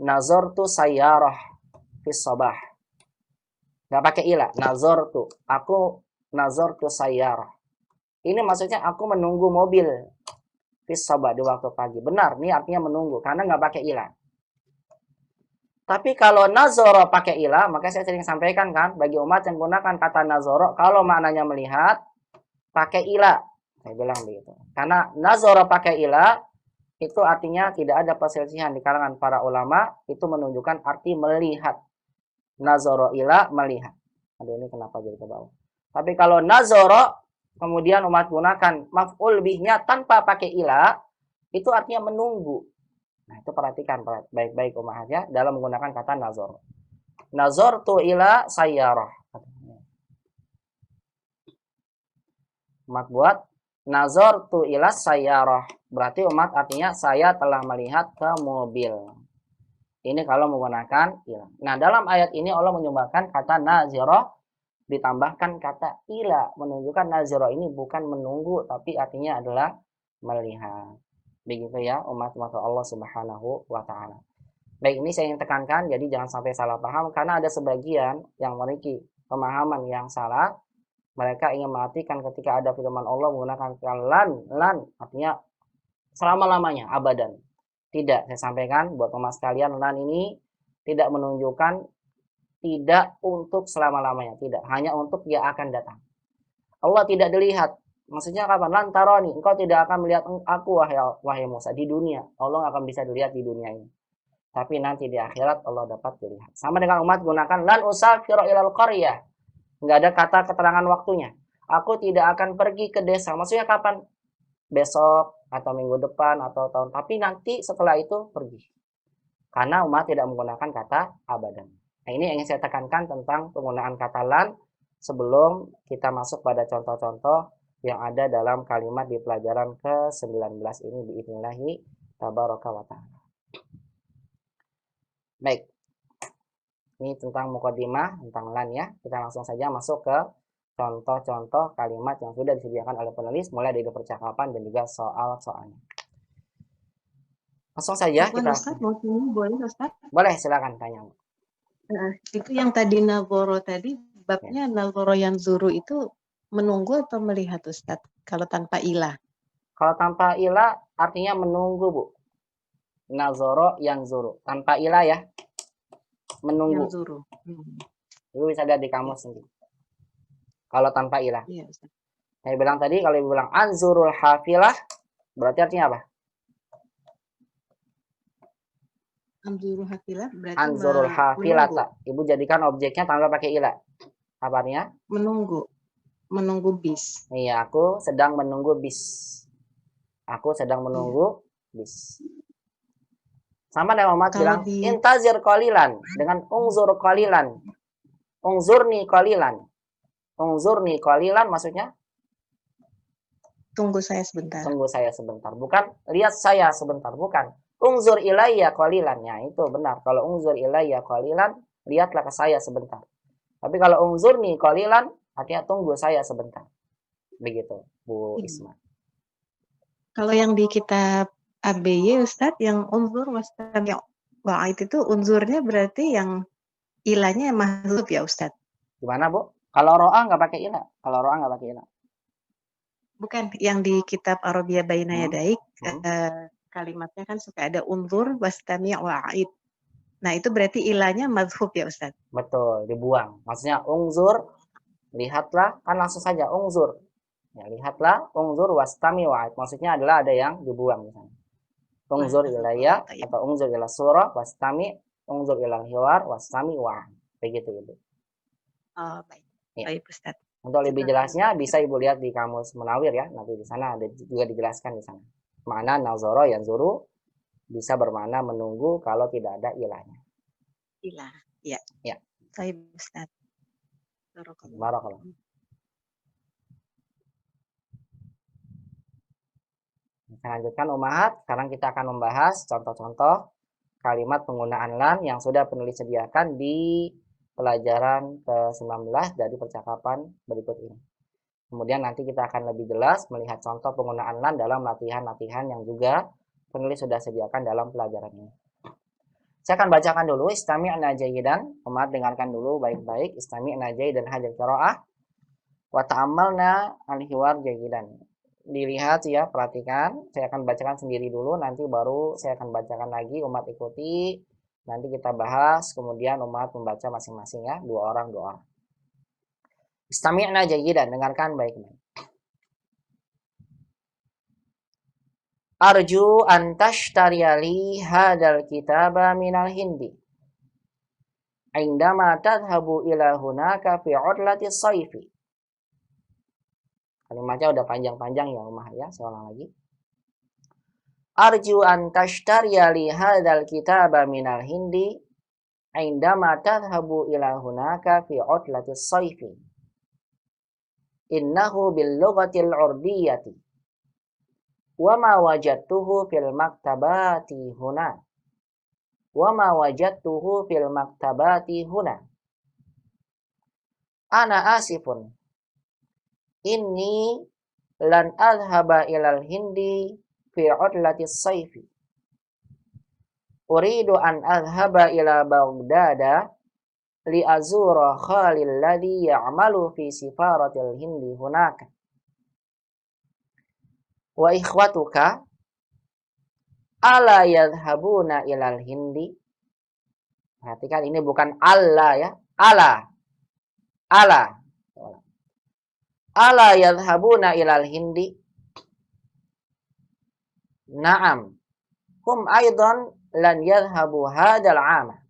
nazartu sayyarah fis sabah. Nggak pakai ila, nazartu, aku nazartu sayyarah. Ini maksudnya aku menunggu mobil fis sabah di waktu pagi. Benar, ini artinya menunggu, karena nggak pakai ila. Tapi kalau nazoro pakai ilah, maka saya sering sampaikan kan, bagi umat yang gunakan kata nazoro, kalau maknanya melihat, pakai ilah. Saya bilang begitu. Karena nazoro pakai ilah, itu artinya tidak ada perselisihan di kalangan para ulama, itu menunjukkan arti melihat. Nazoro ilah, melihat. Aduh, ini kenapa jadi ke bawah. Tapi kalau nazoro, kemudian umat gunakan maf'ul bihnya tanpa pakai ilah, Itu artinya menunggu. Nah, itu perhatikan baik-baik umat ya dalam menggunakan kata nazar. Nazartu ila sayyarah. Umat buat nazartu ila sayyarah. Berarti umat artinya saya telah melihat ke mobil. Ini kalau menggunakan ila. Nah, dalam ayat ini Allah menyumbangkan kata nazirah ditambahkan kata ila, menunjukkan nazirah ini bukan menunggu tapi artinya adalah melihat. Begitu ya umat-umat Allah Subhanahu wa taala. Baik, ini saya ingin tekankan jadi jangan sampai salah paham karena ada sebagian yang memiliki pemahaman yang salah. Mereka ingin mengartikan ketika ada firman Allah menggunakan lan artinya selama-lamanya, abadan. Tidak, saya sampaikan buat umat sekalian, lan ini tidak menunjukkan tidak untuk selama-lamanya, tidak, hanya untuk dia akan datang. Allah tidak dilihat. Maksudnya kapan? Lantaroni, engkau tidak akan melihat aku wahai Musa di dunia. Allah akan bisa dilihat di dunia ini. Tapi nanti di akhirat Allah dapat dilihat. Sama dengan umat gunakan lan usafira ilal qaryah. Enggak ada kata keterangan waktunya. Aku tidak akan pergi ke desa. Maksudnya kapan? Besok atau minggu depan atau tahun. Tapi nanti setelah itu pergi. Karena umat tidak menggunakan kata abadan. Nah, ini yang ingin saya tekankan tentang penggunaan kata lan sebelum kita masuk pada contoh-contoh yang ada dalam kalimat di pelajaran ke-19 ini biidznallahi tabaraka wa ta'ala. Baik. Ini tentang mukadimah, tentang lan ya. Kita langsung saja masuk ke contoh-contoh kalimat yang sudah disediakan oleh penulis mulai dari percakapan dan juga soal-soalnya. Langsung saja kita. Ustaz, mau tanya boleh Ustaz? Boleh, silakan tanya. Itu yang tadi nazoro tadi, babnya nazoro yang zuru itu menunggu atau melihat Ustaz? Kalau tanpa ilah. Kalau tanpa ilah artinya menunggu, Bu. Nazoro yang zuru. Tanpa ilah ya. Menunggu. Yang zuru. Ibu bisa lihat di kamus sendiri. Kalau tanpa ilah. Iya, Ustaz. Saya bilang tadi kalau ibu bilang anzurul hafilah berarti artinya apa? Anzuru hafilah berarti Anzurul hafilata. Ibu jadikan objeknya tanpa pakai ilah. Apa artinya? Menunggu bis. Iya, aku sedang menunggu bis. Aku sedang menunggu bis. Sama dengan Muhammad bilang intazir qalilan dengan ungzur qalilan. Ungzurni qalilan. Ungzurni qalilan maksudnya tunggu saya sebentar. Tunggu saya sebentar. Bukan lihat saya sebentar, bukan. Ungzur ilayya qalilan. Ya, itu benar. Kalau ungzur ilayya qalilan, lihatlah ke saya sebentar. Tapi kalau ungzurni qalilan, artinya tunggu saya sebentar. Begitu, Bu Isma. Kalau yang di kitab ABY Ustadz, yang unzur wastami' wa'id itu unzurnya berarti yang ilahnya mahdzuf ya Ustadz? Gimana, Bu? Kalau ro'a nggak pakai ilah. Kalau ro'a nggak pakai ilah. Bukan, yang di kitab Arabiyah Baina Yadaik, kalimatnya kan suka ada unzur wastami' wa'id. Nah, itu berarti ilahnya madhuf ya Ustaz? Betul, dibuang. Maksudnya ungzur, lihatlah, kan langsung saja ungzur. Ya, lihatlah, ungzur wastami wa'id. Maksudnya adalah ada yang dibuang misalnya. Ungzur ilayya atau ungzur ila surah wastami, ungzur ila hiwar wastami wa'id. Begitu Ibu. Oh, baik. Ya. Baik Ustaz. Untuk lebih jelasnya bisa Ibu lihat di kamus Munawir ya. Nanti di sana ada juga dijelaskan di sana. Makna nazoro yang zuru bisa bermakna menunggu kalau tidak ada ilahnya. Ilah, ya. Ya. Baik Ustaz. Barakallah. Kita lanjutkan Ummahat. Sekarang kita akan membahas contoh-contoh kalimat penggunaan lan yang sudah penulis sediakan di pelajaran ke-19 dari percakapan berikut ini. Kemudian nanti kita akan lebih jelas melihat contoh penggunaan lan dalam latihan-latihan yang juga penulis sudah sediakan dalam pelajaran ini. Saya akan bacakan dulu istami'na jayyidan. Umat dengarkan dulu baik-baik istami'na jayyidan hadil qiraah wa ta'ammalna al-hiwar jayyidan. Dilihat ya, perhatikan. Saya akan bacakan sendiri dulu, nanti baru saya akan bacakan lagi, umat ikuti. Nanti kita bahas, kemudian umat membaca masing-masing ya, dua orang. Istami'na jayyidan, dengarkan baik-baik. Arju an tashtariya li hadal kitaba minal hindi. Indama tadhabu ila hunaka fi udlati sayfi. Kalimatnya udah panjang-panjang ya Umah ya, saya ulang lagi. Arju an tashtariya li hadzal kitaba minal hindi indama tadhhabu ila hunaka fi utlatis sayfi. Innahu bil lughatil urdiyyati wa ma wajadtuhu fil maktabati huna. Wa ma wajadtuhu fil maktabati huna. Ana asifun. Inni lan adhhaba ilal hindi fi utlatis sayfi. Uridu an adhhaba ila Baghdada li azura khalil ladhi ya'malu fi sifaratil hindi hunaka. Wa ikhwatuka ala yadhhabuna ilal hindi. Perhatikan ini bukan alla ya. Ala. Ala yadhhabuna ilal hindi. Naam. Hum aidan lan yadhhabu hadal 'ama.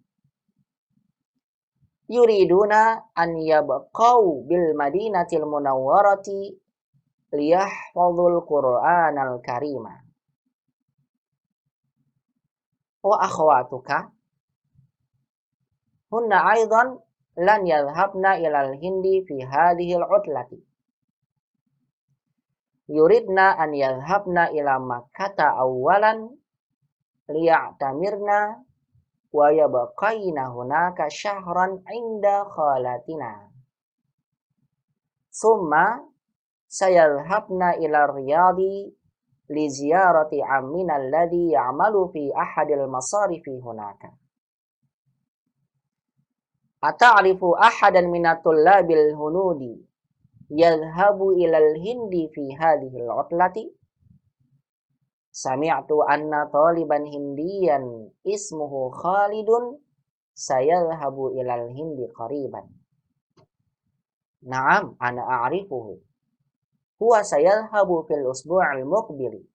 Yuriduna an yabqaw bil madinatil munawwarati liyahfadhul Qur'anal Karima. Wa akhwatuka hunna aidan lan yadhhabna ilal hindi fi hadhil utlati. Yuridna an yadhhabna ila Makkata awwalan liya'tamirna wa yabqaina hunaka syahran inda khalatina. Summa sayadhhabna ila Riyadhi li ziyarati ammina alladhi ya'malu fi ahadil masarifi hunaka. Ata'rifu ahadan minat tullabil hunudi yadhhabu ilal hindi fi hadhil utlati? Sami'tu anna taliban hindiyan ismuhu Khalidun sayadhhabu ilal hindi qariban. Naam, ana a'rifuhu. Huwa sayadhhabu fil usbu'il muqbili.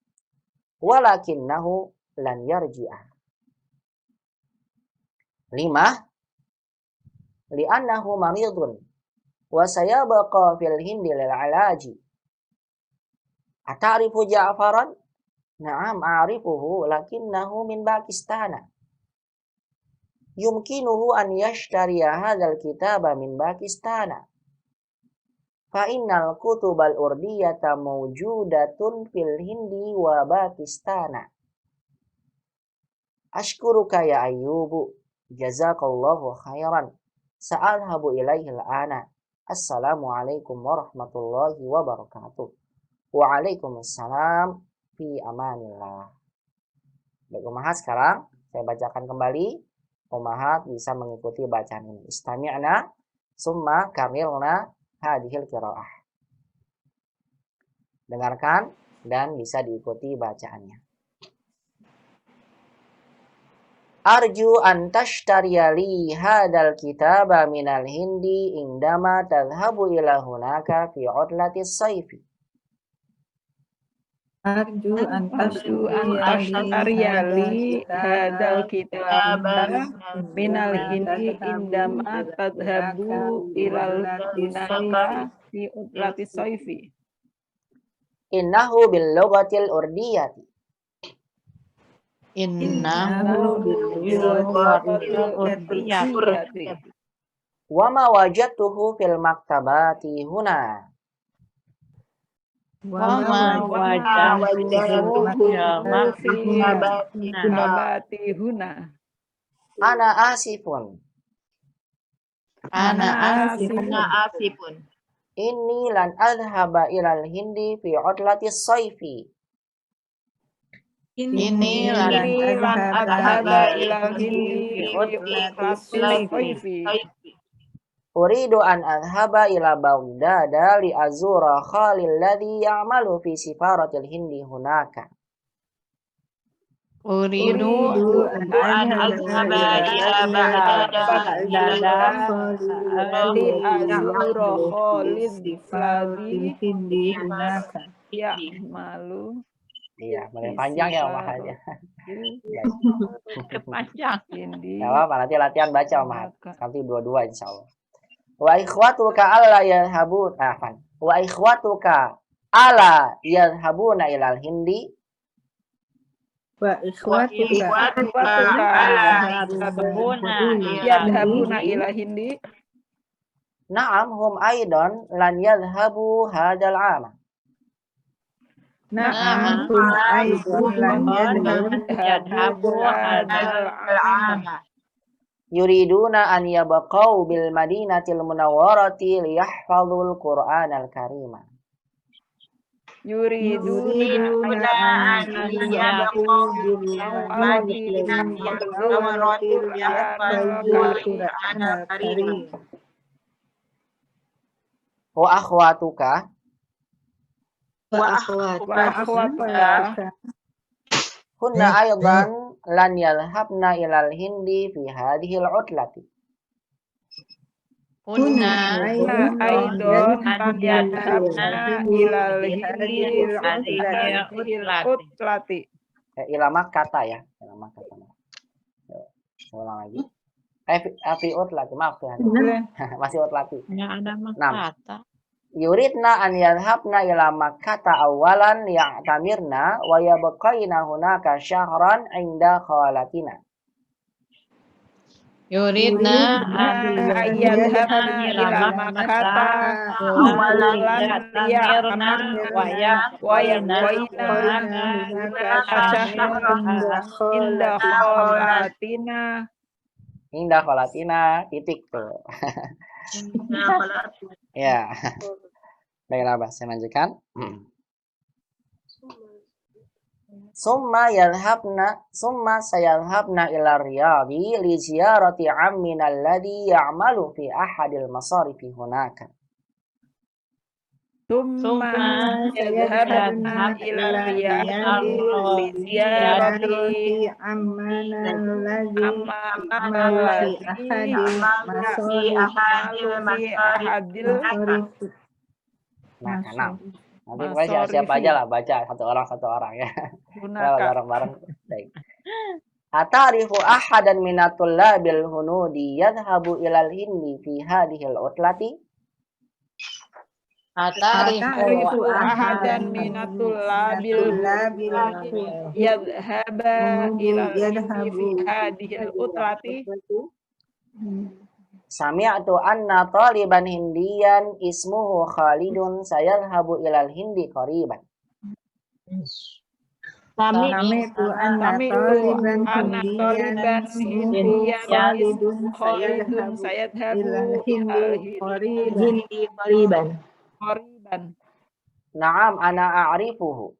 Walakinnahu lan yarji'ah. 5. Li'annahu maridun wa sayabqa fil hindi lil ilaji. Ata'rifu Ja'faran? Na'am a'rifuhu lakinnahu min Pakistan. Yumkinuhu an yashtariya hadzal kitaba min Pakistan. Fa innal kutubal urdiyata mawjudatun fil Hindi wa Pakistan. Ashkuruka ya Ayyubu. Jazakallahu khairan. Sa'adhabu ilaihi al-ana. Assalamualaikum warahmatullahi wabarakatuh. Waalaikumsalam fi amanillah. Baik ummahat, sekarang saya bacakan kembali. Ummahat bisa mengikuti bacaan ini. Istami'na summa kamilna hadhil qiraah. Dengarkan dan bisa diikuti bacaannya. Arju an tashtariya li hadal kitaba minal hindi indama tadhhabu ila hunaka fi utlatis sayfi. Arju an tashtariya li hadal kitaba minal hindi indama tadhhabu ilal hunaka fi utlatis sayfi. Innahu bil lughatil urdiyyati. Innahu bil-urdiyyati. Wa ma wajadtuhu fil maktabati huna. Wa ma wajadtuhu fil Maktabati huna. Ana asifun. Ana asifun. Inni lan adhhaba ilal hindi fi utlatis sayfi. Ini lan adhaba ilal hindi fi utlatis sayfi. Uridu an adhhaba ila Baghdada li azura khalil ladhi ya'malu fi sifaratil hindi hunaka. uridu an azhaba ila Baghdada Li azura Khalid ladhi ya'malu. Iya, mulai panjang ya ummahatnya. panjang. Enggak apa-apa, nanti latihan baca ummahat. Nanti dua-dua insyaallah. Wa ikhwatuka alla yadhhabun afan. Wa ikhwatuka ala yadhhabuna ilal hindi. wa ikhwatuka yadhabuna ila hindi. Na'am hum aidan lan yadhhabu hadzal 'ama. Na'am hum aidan lan yadhabu hadzal 'ama. Yuriduna an yabqau bil madinatil munawwarati liyahfazul Qur'anal Karima. Yuriduna an yabqu bil madinatil munawwarati liyahfazul Qur'anal Karim. Wa akhwatuka Wa akhwat. Wa akhwatuka kunna aidan lan yadhhabna ilal hindi fi hadhil utlati. Kunna aidan lan yadhabna ilal hindi utlati. Ilama kata ya, ilama kata. Ulang lagi. Fi utlati, maaf ya. Masih utlati. ya ada Nah. kata. Yuridna an yadhhabna ila Makkata awalan ya'tamirna wa yabqaina hunaka syahran 'inda khalatina. Yuridna yadhabna ila Makkata awalan ya'tamirna wa yabqaina hunaka syahran inda khalatina. Indah khalatina titik tuh. Ya. Baiklah, Abah, saya lanjutkan. Summa sayadhhabna ila Riyadhi li ziyarati ammina alladhi ya'malu fi ahadil masarifi hunaka. Summa yadhhabna ila Riyadhi li ziyarati ammana alladhi fi ahadil masarif. Nah. Nanti pokoknya siapa aja lah baca satu orang ya. Bareng-bareng. Baik. Atarifu ahadan minatul labil hunudi yadhhabu ilal hindi fi hadhil utlati. Atarifu ahadan minatul labil yadhhaba ilal hindi fi hadhil utlati. Sami'tu anna taliban hindiyan ismuhu Khalidun sayadhhabu ilal hindi qariban. Sami'tu anna taliban hindiyan ismuhu Khalidun sayadhhabu ilal hindi qariban. Na'am ana a'rifuhu.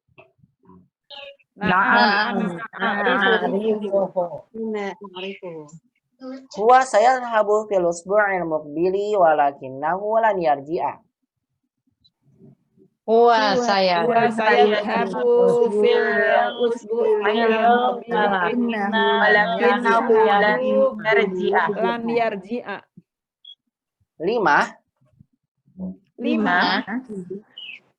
Huwa sayadhhabu fil usbu'il muqbili walakinnahu lan yarji'a. Huwa sayadhhabu fil usbu'il muqbili walakinnahu lan yarji'a. 5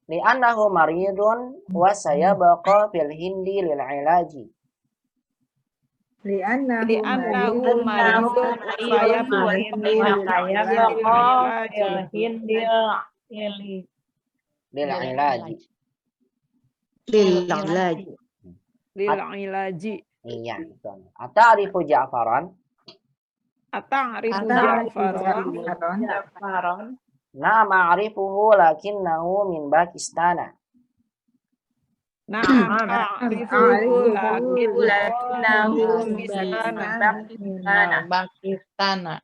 li'annahu maridun wa sayabqa fil hindi lil ilaji. Li'annahu maridun sayabqa lil ilaji. Lil ilaji. Iya, betul. Ata'rifu Ja'faran? Ata'rifu Ja'faran? Na'am a'rifuhu lakinnahu min Pakistan. Na'am a'rifuhu lakinnahu min Pakistan.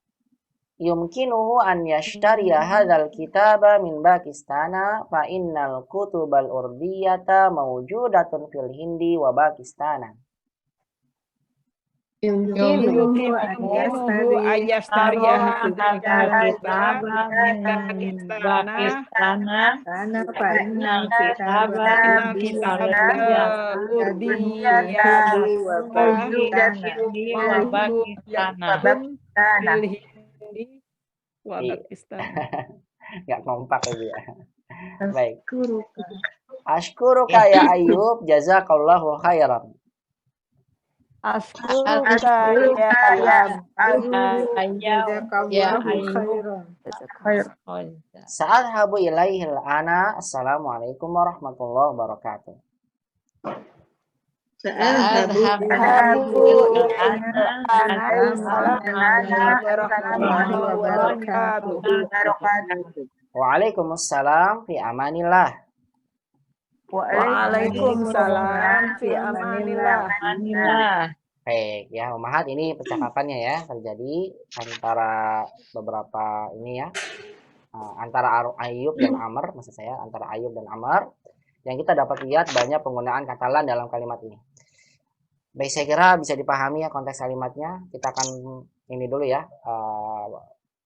Yumkinuhu an yashtariya hadzal kitaba min Pakistan fa innal kutubal urdiyata mawjudatun fil Hindi wa Pakistan. Yumkinuhu an yashtariya hadzal kitaba min Pakistan fa innal kitaba urdiyata wa Pakistan. Enggak kompak itu ya. Baik. Ashkuruka ya Ayyub, jazakallahu khairan. Ashkuruka ya Ayyub. Sa'adhabu ilaihil ana. Assalamualaikum warahmatullahi wabarakatuh. Sa'adhabu Sa'adhabu ilana Assalamualaikum warahmatullahi wabarakatuh. Waalaikumsalam fi amanillah. Waalaikumsalam fi amanillah. Alhamdulillah. Baik ya, Umahat, ini percakapannya ya terjadi antara beberapa ini ya, antara Ayub dan Amr, maksud saya antara Ayub dan Amr, yang kita dapat lihat banyak penggunaan kata lan dalam kalimat ini. Baik, saya kira bisa dipahami ya konteks kalimatnya. Kita akan ini dulu ya,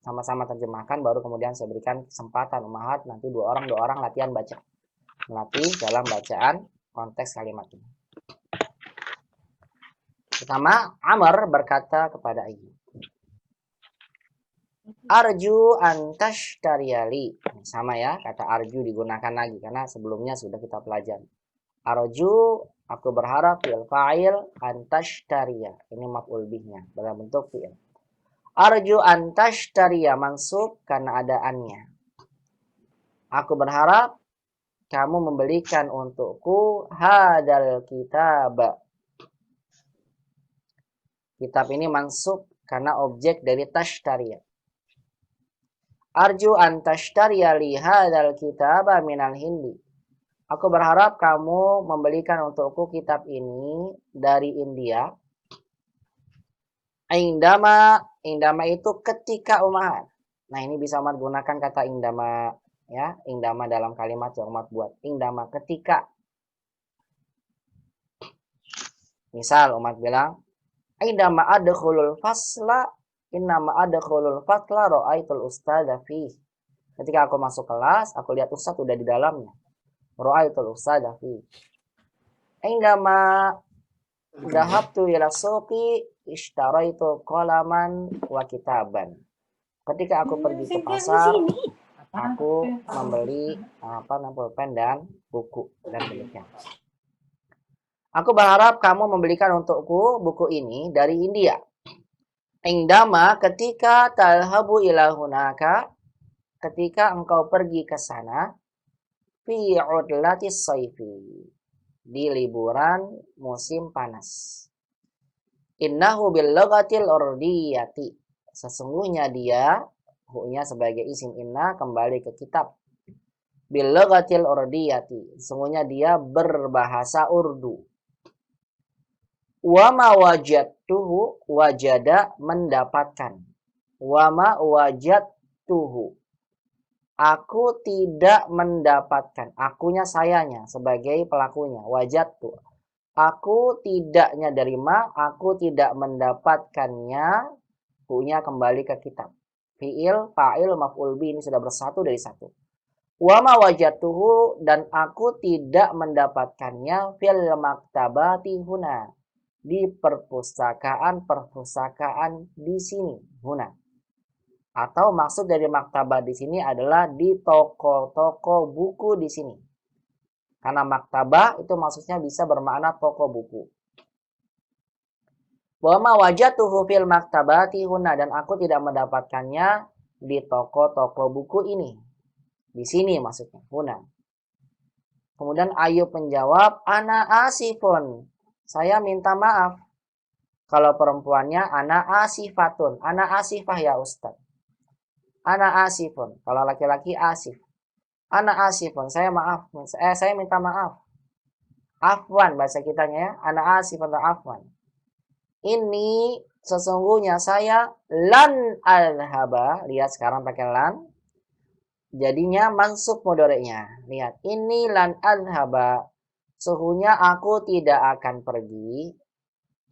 sama-sama terjemahkan, baru kemudian saya berikan kesempatan Umahat nanti dua orang latihan baca, melatih dalam bacaan konteks kalimat ini. Pertama, Amr berkata kepada Ayub, Arju antashtariali. Sama ya, kata arju digunakan lagi karena sebelumnya sudah kita pelajari. Arju, aku berharap, fi'il fa'il, antashtariya. Ini maf'ul bihnya dalam bentuk fi'il. Arju antashtariya mansub karena ada annya. Aku berharap kamu membelikan untukku hadal kitab. Kitab ini mansub karena objek dari tashtariya. Arju an tashtariya li hadal kitaba minal hindi. Aku berharap kamu membelikan untukku kitab ini dari India. Indama itu ketika Umahat. Nah, ini bisa Umat gunakan kata indama ya, indama dalam kalimat yang Umat buat. Indama ketika. Misal Umat bilang, Indama adkhulul fasla innama adkhulul fatla ra'aitul ustadza fi. Ketika aku masuk kelas, aku lihat ustaz udah di dalamnya. Ra'aitul ustadza fi. Indama dhahabtu ila suqi ishtaraitu qalaman wa kitaban. Ketika aku pergi ke pasar, aku membeli pulpen dan buku dan demikian. Aku berharap kamu membelikan untukku buku ini dari India. Indama ketika talhabu ila hunaka, ketika engkau pergi ke sana, fi udlatis sayfi, di liburan musim panas. Innahu bil lughatil urdiyati, sesungguhnya dia, hu-nya sebagai isim inna kembali ke kitab. Bil lughatil urdiyati, sesungguhnya dia berbahasa Urdu. Wama wajadtuhu, wajada mendapatkan. Wama wajadtuhu, aku tidak mendapatkan. Akunya sayanya sebagai pelakunya. Wajadtu, aku tidaknya dari ma, aku tidak mendapatkannya. Hu-nya kembali ke kitab. Fi'il, fa'il, maf'ul bi ini sudah bersatu dari satu. Wama wajadtuhu, dan aku tidak mendapatkannya fil maktabati huna, di perpustakaan di sini, huna. Atau maksud dari maktabah di sini adalah di toko-toko buku di sini. Karena maktabah itu maksudnya bisa bermakna toko buku. Wa ma wajadtuhu fil maktabati huna, dan aku tidak mendapatkannya di toko-toko buku ini. Di sini maksudnya, huna. Kemudian Ayub menjawab, ana asifun, saya minta maaf. Kalau perempuannya, ana asifatun. Ana asifah ya Ustaz. Ana asifun. Kalau laki-laki asif. Ana asifun. Saya maaf. Saya minta maaf. Afwan bahasa kitanya ya. Ana asifun afwan. Ini sesungguhnya saya lan alhaba. Lihat sekarang pakai lan. Jadinya mansub mudhari'nya. Lihat. Ini lan alhaba. Sesungguhnya aku tidak akan pergi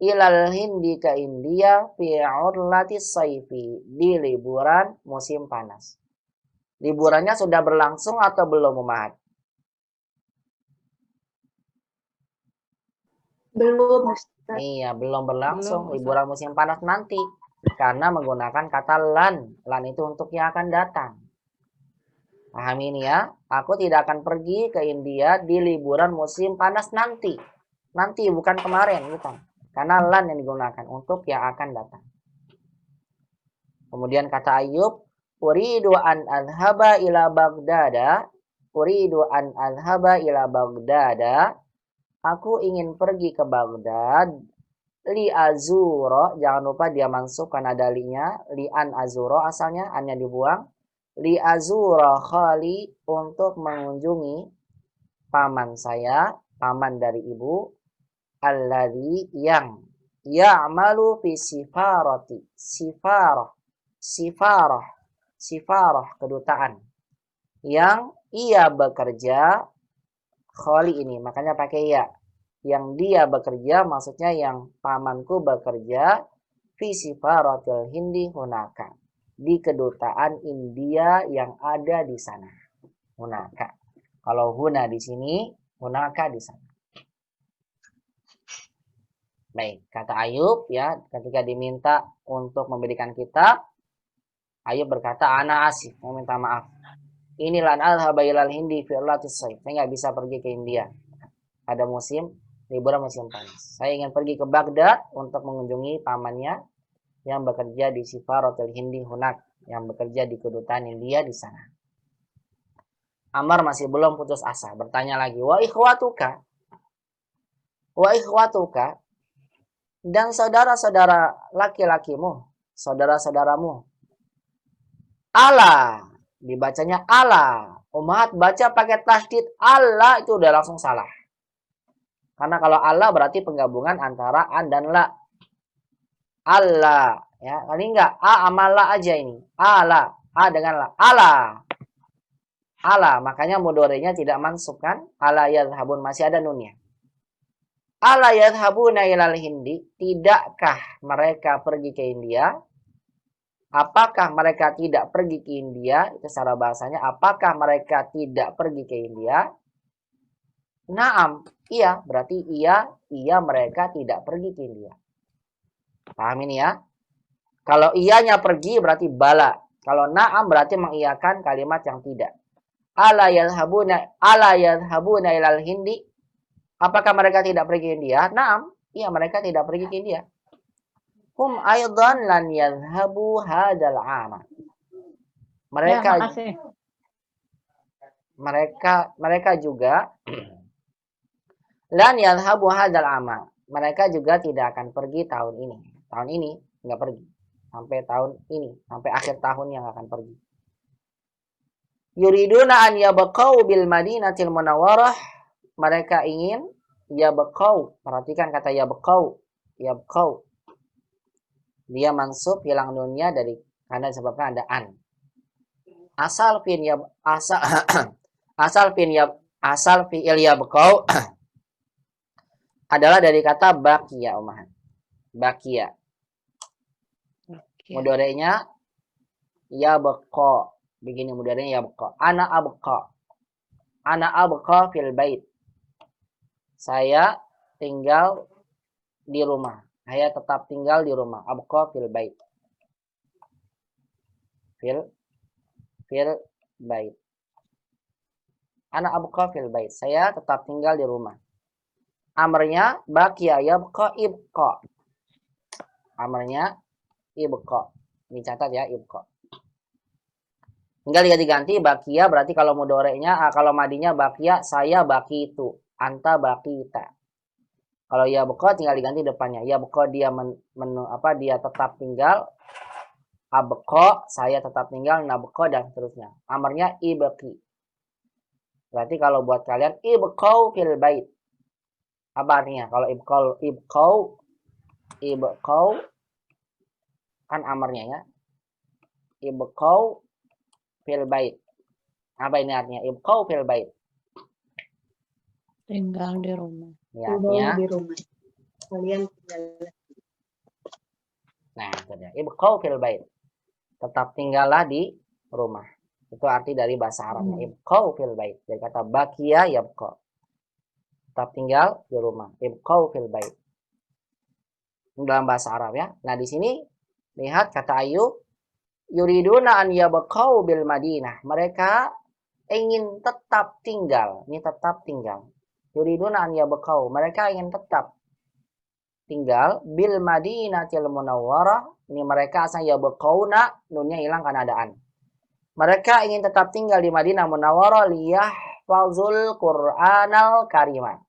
ilal hindi ke India fi urlatis sayfi, di liburan musim panas. Liburannya sudah berlangsung atau belum Umahat? Belum, Ustaz. Iya, belum berlangsung. Liburan musim panas nanti. Karena menggunakan kata lan. Lan itu untuk yang akan datang. Pahami ini ya. Aku tidak akan pergi ke India di liburan musim panas nanti. Nanti, bukan kemarin. Bukan. Karena lan yang digunakan untuk yang akan datang. Kemudian kata Ayub, uridu an alhaba ila Baghdada. Uridu an alhaba ila Baghdada. Aku ingin pergi ke Baghdad. Li azuro, jangan lupa dia mansub karena ada linya. Li an azuro asalnya, annya dibuang. Li azuro khali, untuk mengunjungi paman saya, paman dari ibu. Alladzi, yang ya'malu fi sifarati. Sifarah, kedutaan. Yang ia bekerja, khali ini, makanya pakai ya. Yang dia bekerja, maksudnya yang pamanku bekerja, fi sifaratil hindi hunaka, di kedutaan India yang ada di sana. Hunaka. Kalau huna di sini, hunaka di sana. Baik, kata Ayub ya, ketika diminta untuk memberikan kitab, Ayub berkata, ana asif, mau minta maaf. Inilah al-haba ilal hindi fi'latis sayf. Saya nggak bisa pergi ke India. Ada musim liburan musim panas. Saya ingin pergi ke Baghdad untuk mengunjungi pamannya yang bekerja di Sifaratul Hindi Hunak, yang bekerja di kedutaan India di sana. Amr masih belum putus asa, bertanya lagi, wa ikhwatuka, dan saudara-saudara laki-lakimu, saudara-saudaramu. Allah, dibacanya Allah. Umat baca pakai tasydid Allah, itu udah langsung salah. Karena kalau Allah berarti penggabungan antara an dan la. Allah, ya. Ini enggak a amala aja ini. Allah, a dengan la. Allah, makanya mudhari'nya tidak mansub kan? Ala yadhhabun, masih ada nunnya. Ala yadhhabuna ilal hindi, tidakkah mereka pergi ke India? Apakah mereka tidak pergi ke India? Itu secara bahasanya, apakah mereka tidak pergi ke India? Naam, iya, berarti iya mereka tidak pergi ke India. Paham ini ya? Kalau iyanya pergi berarti bala. Kalau naam berarti mengiyakan kalimat yang tidak. Ala yadhhabuna ilal hindi. Apakah mereka tidak pergi ke India? Naam, iya mereka tidak pergi ke India. Hum aidan lan yadhhabu hadzal 'ama. Mereka juga lan yadhhabu hadzal 'ama. Mereka juga tidak akan pergi tahun ini. Tahun ini enggak pergi. Sampai tahun ini, sampai akhir tahun yang akan pergi. Yuriduna an yabqau bil Madinatil Munawwarah. Mereka ingin yabqau. Perhatikan kata yabqau. Dia mansub, hilang nunnya dari karena disebabkan ada an. Asal fi'il yabqau adalah dari kata baqiya, umahan. Baqiya. Mudhari'nya yabqa. Begini mudhari'nya yabqa. Ana abqa fil bait. Saya tinggal di rumah. Saya tetap tinggal di rumah. Abqa fil bait. Fil bait. Ana abqa fil bait. Saya tetap tinggal di rumah. Amrnya baqiya yabqa ibqa. Amrnya ibqa. Dicatat ya, ibqa. Tinggal diganti baqiya, berarti kalau mudhari'nya, kalau madinya baqiya, saya baqitu. Anta baqita. Kalau yabqa tinggal diganti depannya. Yabqa dia dia tetap tinggal. Abqa saya tetap tinggal, nabqa dan seterusnya. Amarnya ibqi. Berarti kalau buat kalian ibqau fil bait. Apa artinya? Kalau ibqau kan amarnya ya. Ibqau fil bait. Apa ini artinya? Ibqau fil bait. Tinggal di rumah. Ya, artinya di rumah. Kalian tinggal. Nah, itu dia. Ibqau fil bait. Tetap tinggallah di rumah. Itu arti dari bahasa Arabnya. Ibqau fil bait. Dari kata baqiya yabqa. Tetap tinggal di rumah. Ibqau fil bait. Dalam bahasa Arab ya. Nah, di sini lihat kata Ayub, yuriduna an yabqau bil Madinah. Mereka ingin tetap tinggal. Ini tetap tinggal. Yuriduna an yabqau. Mereka ingin tetap tinggal bil Madinatil Munawwarah. Ini mereka asal yabqauna, nunnya hilang karena ada an. Mereka ingin tetap tinggal di Madinah Munawwarah liyahfazul Qur'anal Karimah.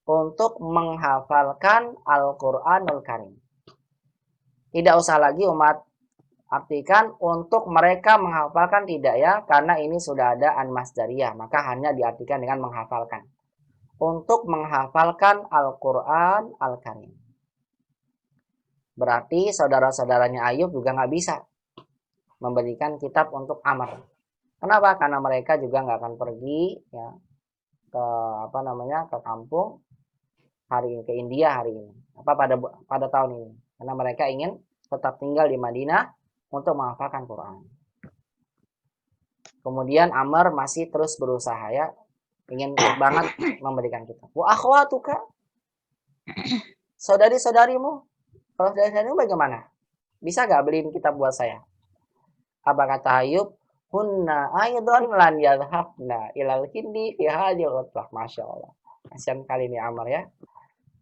untuk menghafalkan Al-Qur'anul Karim. Tidak usah lagi umat artikan untuk mereka menghafalkan, tidak ya, karena ini sudah ada an-masdariyah, maka hanya diartikan dengan menghafalkan. Untuk menghafalkan Al-Qur'an Al-Karim. Berarti saudara-saudaranya Ayub juga nggak bisa memberikan kitab untuk Amr. Kenapa? Karena mereka juga nggak akan pergi ya ke ke kampung hari ini, ke India hari ini, pada tahun ini, karena mereka ingin tetap tinggal di Madinah untuk menghafalkan Quran. Kemudian Amr masih terus berusaha ya, ingin banget memberikan kitab. Wa akhwatuka, saudari-saudarimu, kalau saudari-saudarimu bagaimana? Bisa gak beliin kitab buat saya? Apa kata Ayub? Hunna aidon lan yadhhabna ilal hindi fi hadhil utlah. Masya Allah. Kasihan kali ini Amr ya.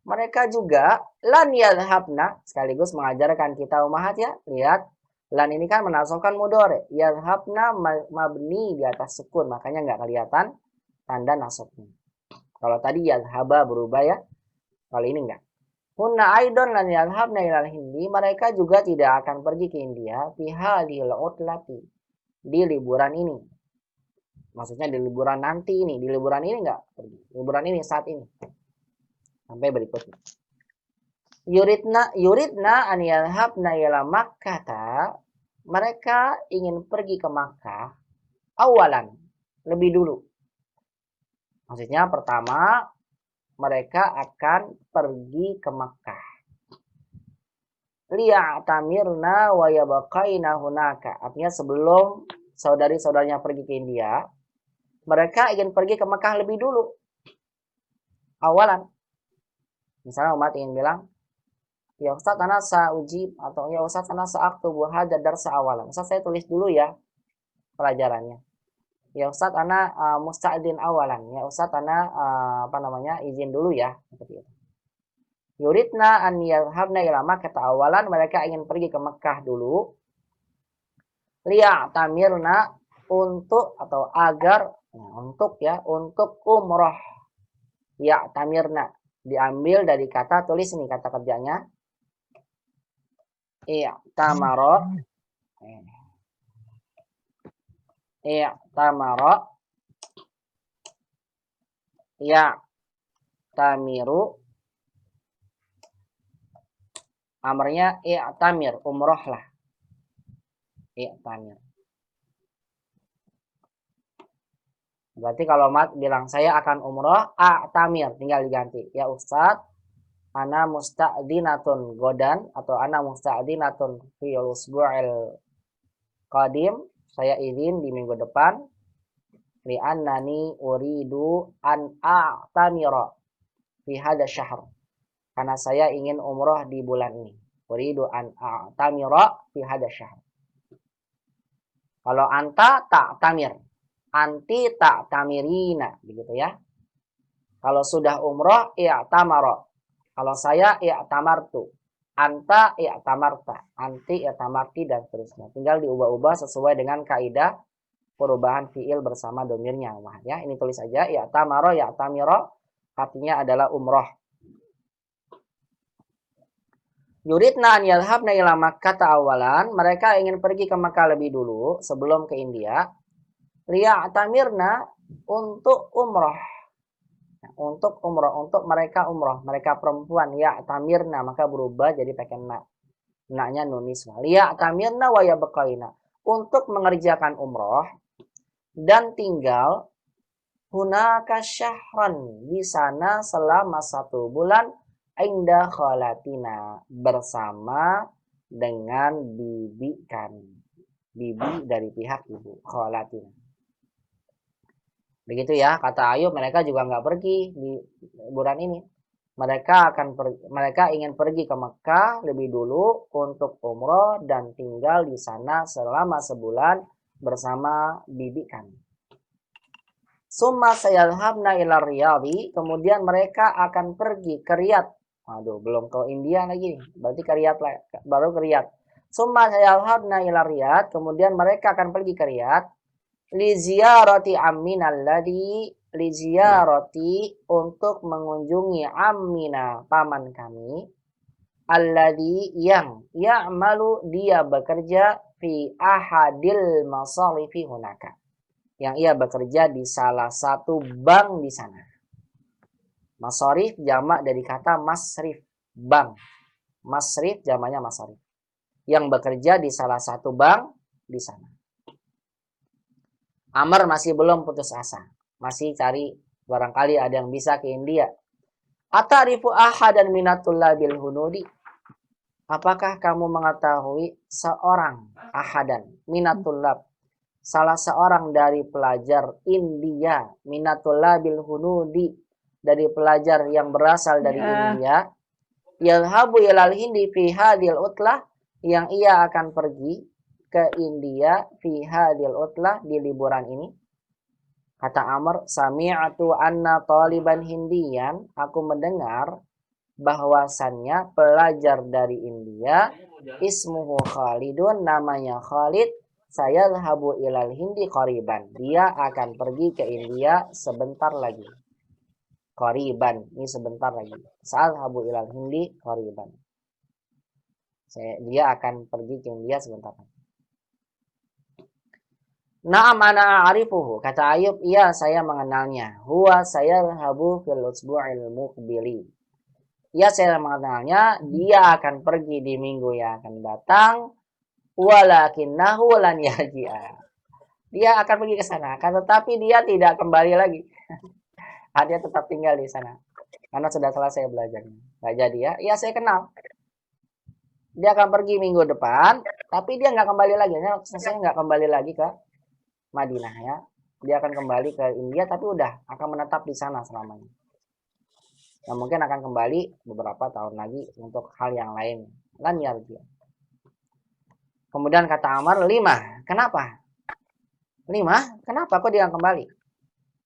Mereka juga lan yadhhabna, sekaligus mengajarkan kita umahat ya. Lihat, lan ini kan menasabkan mudhari. Yadhhabna mabni di atas sukun, makanya nggak kelihatan tanda nasabnya. Kalau tadi yadhhaba berubah ya. Kalau ini enggak. Hunna aidon lan yadhhabna ilal hindi, mereka juga tidak akan pergi ke India fi hadhil utlati, di liburan ini. Maksudnya di liburan nanti ini, di liburan ini enggak pergi. Liburan ini saat ini. Sampai berikutnya. Yuridna an yadhhabna ila Makkah, mereka ingin pergi ke Makkah awalan, lebih dulu. Maksudnya pertama mereka akan pergi ke Makkah. Liya'tamirna wa yabqaina hunaka. Artinya sebelum saudari-saudaranya pergi ke India, mereka ingin pergi ke Makkah lebih dulu. Awalan. Misalnya umat ingin bilang, ya Ustaz ana sa'ujib, atau ya Ustaz ana sa'aktubu hadza darsa awalan. Ustaz saya tulis dulu ya pelajarannya. Ya Ustaz ana musta'din awalan. Ya Ustaz ana izin dulu ya, seperti itu. Yuridna an yadhhabna ila Makkah awalan, mereka ingin pergi ke Mekah dulu. Liya'tamirna, untuk atau agar untuk umroh. Ya'tamirna diambil dari kata, tulis ini kata kerjanya. I'tamara. I'tamara. Ya'tamiru. Amarnya i'tamir, umroh lah. I'tamir. Berarti kalau mat bilang saya akan umroh, a'tamir, tinggal diganti. Ya Ustaz, ana musta'dinatun godan, atau ana musta'dinatun fi usbu'il qadim, saya izin di minggu depan. Li'annani uridu an a'tamira fi hadha syahr. Karena saya ingin umroh di bulan ini. Uridu an a'tamira fi hadha syahr. Kalau anta ta'tamir, anti ta'tamirina, begitu ya. Kalau sudah umroh, i'tamara. Kalau saya i'tamartu, anta i'tamarta, anti i'tamarti, dan seterusnya. Tinggal diubah-ubah sesuai dengan kaidah perubahan fiil bersama domirnya. Ya, ini tulis aja i'tamara, i'tamira, artinya adalah umroh. Yuridna an yadhhabna ila Makkah awalan, mereka ingin pergi ke Makkah lebih dulu sebelum ke India. Liya'tamirna, untuk umroh. Untuk umroh, untuk mereka umroh, mereka perempuan. Ya'tamirna, maka berubah jadi pakai na. Na-nya nunis. Liya'tamirna wa yabqaina, untuk mengerjakan umroh dan tinggal hunaka syahran, di sana selama 1 bulan. Inda khalatina, bersama dengan bibi kami. Bibi dari pihak ibu, khalatina. Begitu ya, kata Ayub, mereka juga nggak pergi di liburan ini. Mereka ingin pergi ke Mekah lebih dulu untuk umroh dan tinggal di sana selama sebulan bersama bibi kami. Summa sayadhhabna ila Riyadhi, kemudian mereka akan pergi ke Riyadh. Aduh, belum ke India lagi. Berarti ke Riyadh lah, baru ke Riyadh. Summa sayadhhabna ila Riyadh, kemudian mereka akan pergi ke Riyadh. Li ziyarati ammin alladhi li ziyarati untuk mengunjungi ammina paman kami alladzi yang ya'malu dia bekerja fi ahadil masarifi hunaka. Yang ia bekerja di salah satu bank di sana. Masarif jamak dari kata masrif, bank. Masrif jamaknya masarif. Yang bekerja di salah satu bank di sana. Amr masih belum putus asa. Masih cari barangkali ada yang bisa ke India. Atarifu ahadan minatullabil hunudi. Apakah kamu mengetahui seorang ahadan minatullab, salah seorang dari pelajar India, minatullabil hunudi, dari pelajar yang berasal dari India, yalhabu ilal hindi fi hadil utlah, yang ia akan pergi ke India fi hadil utlah, di liburan ini. Kata Amr, sami'atu anna taliban hindiyan, aku mendengar bahwasannya pelajar dari India, ismuhu Khalidun, namanya Khalid, saya lahabu ilal hindi qariban, dia akan pergi ke India sebentar lagi. Qariban, ini sebentar lagi. Sa'alhabu ilal hindi qariban, dia akan pergi ke India sebentar lagi. Na'am ana a'rifuhu, kata Ayub, iya saya mengenalnya. Huwa sayalhabu fil usbu'il muqbili, ya saya mengenalnya, dia akan pergi di minggu yang akan datang. Walakinnahu lan yarji'a, dia akan pergi ke sana, akan tetapi dia tidak kembali lagi. Dia tetap tinggal di sana karena sudah selesai belajarnya. Nggak jadi ya, iya saya kenal. Dia akan pergi minggu depan, tapi dia nggak kembali lagi. Saya nggak kembali lagi ke Madinah ya. Dia akan kembali ke India, tapi udah akan menetap di sana selamanya. Nah, mungkin akan kembali beberapa tahun lagi untuk hal yang lain. Lan yarji. Kemudian kata Amr, 5. Kenapa? 5? Kenapa kok dia kembali?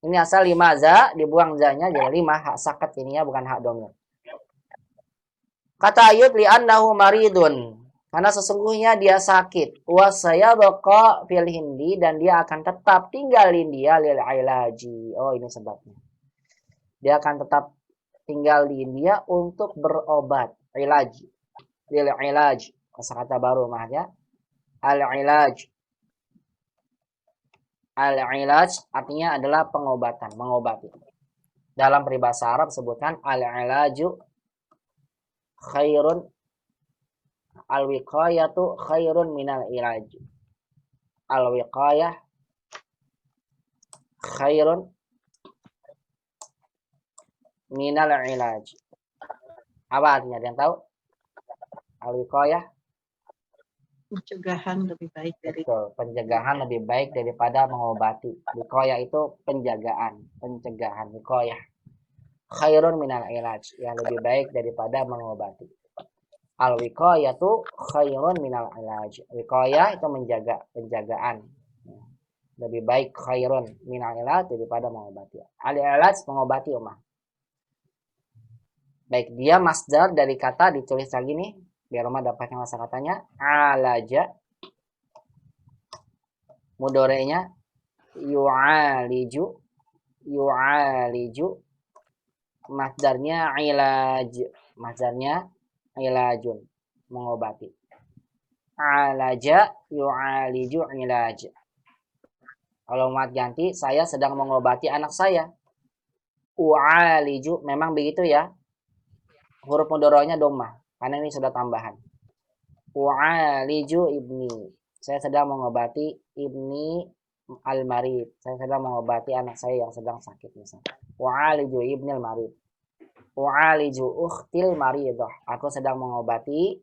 Ini asal 5 za, dibuang za-nya jadi 5, hak sakat ini ya, bukan hak dhamir. Kata Ayub, li'annahu maridun, karena sesungguhnya dia sakit. Wa sayabqa fil hindi, dan dia akan tetap tinggal di India lil ilaji. Oh, ini sebabnya. Dia akan tetap tinggal di India untuk berobat. Ilaj. Lil ilaj. Kata baru mahnya. Al-ilaj. Al-ilaj artinya adalah pengobatan, mengobati. Dalam peribahasa Arab sebutkan al-ilaju khairun, al-wiqayatu khairun minal ilaj. Al-wiqayah khairun minal ilaj. Apa artinya? Ada yang tahu? Al-wiqayah, pencegahan lebih baik dari pencegahan lebih baik daripada mengobati. Wiqayah itu penjagaan, pencegahan. Wiqayah khairun minal ilaj, yang lebih baik daripada mengobati. Al-wiqayah itu khairun minal ilaj. Wiqayah itu menjaga, penjagaan. Lebih baik khairun minal ilaj daripada mengobati. Al-ilaj mengobati ummah. Baik, dia masdar dari kata ditulis lagi nih, biar rumah dapatnya masa katanya. Alaja, mudorenya yu'aliju, yu'aliju, masdarnya ilaj, masdarnya ilajun, mengobati. Alaja yu'aliju ilaj. Kalau mat ganti, saya sedang mengobati anak saya. U'aliju, memang begitu ya. Huruf mudoranya dhammah, karena ini sudah tambahan. U'aliju ibni, saya sedang mengobati ibni al-marid, saya sedang mengobati anak saya yang sedang sakit misalnya. U'aliju ibni al-marid. U'aliju ukhtil maridah, aku sedang mengobati.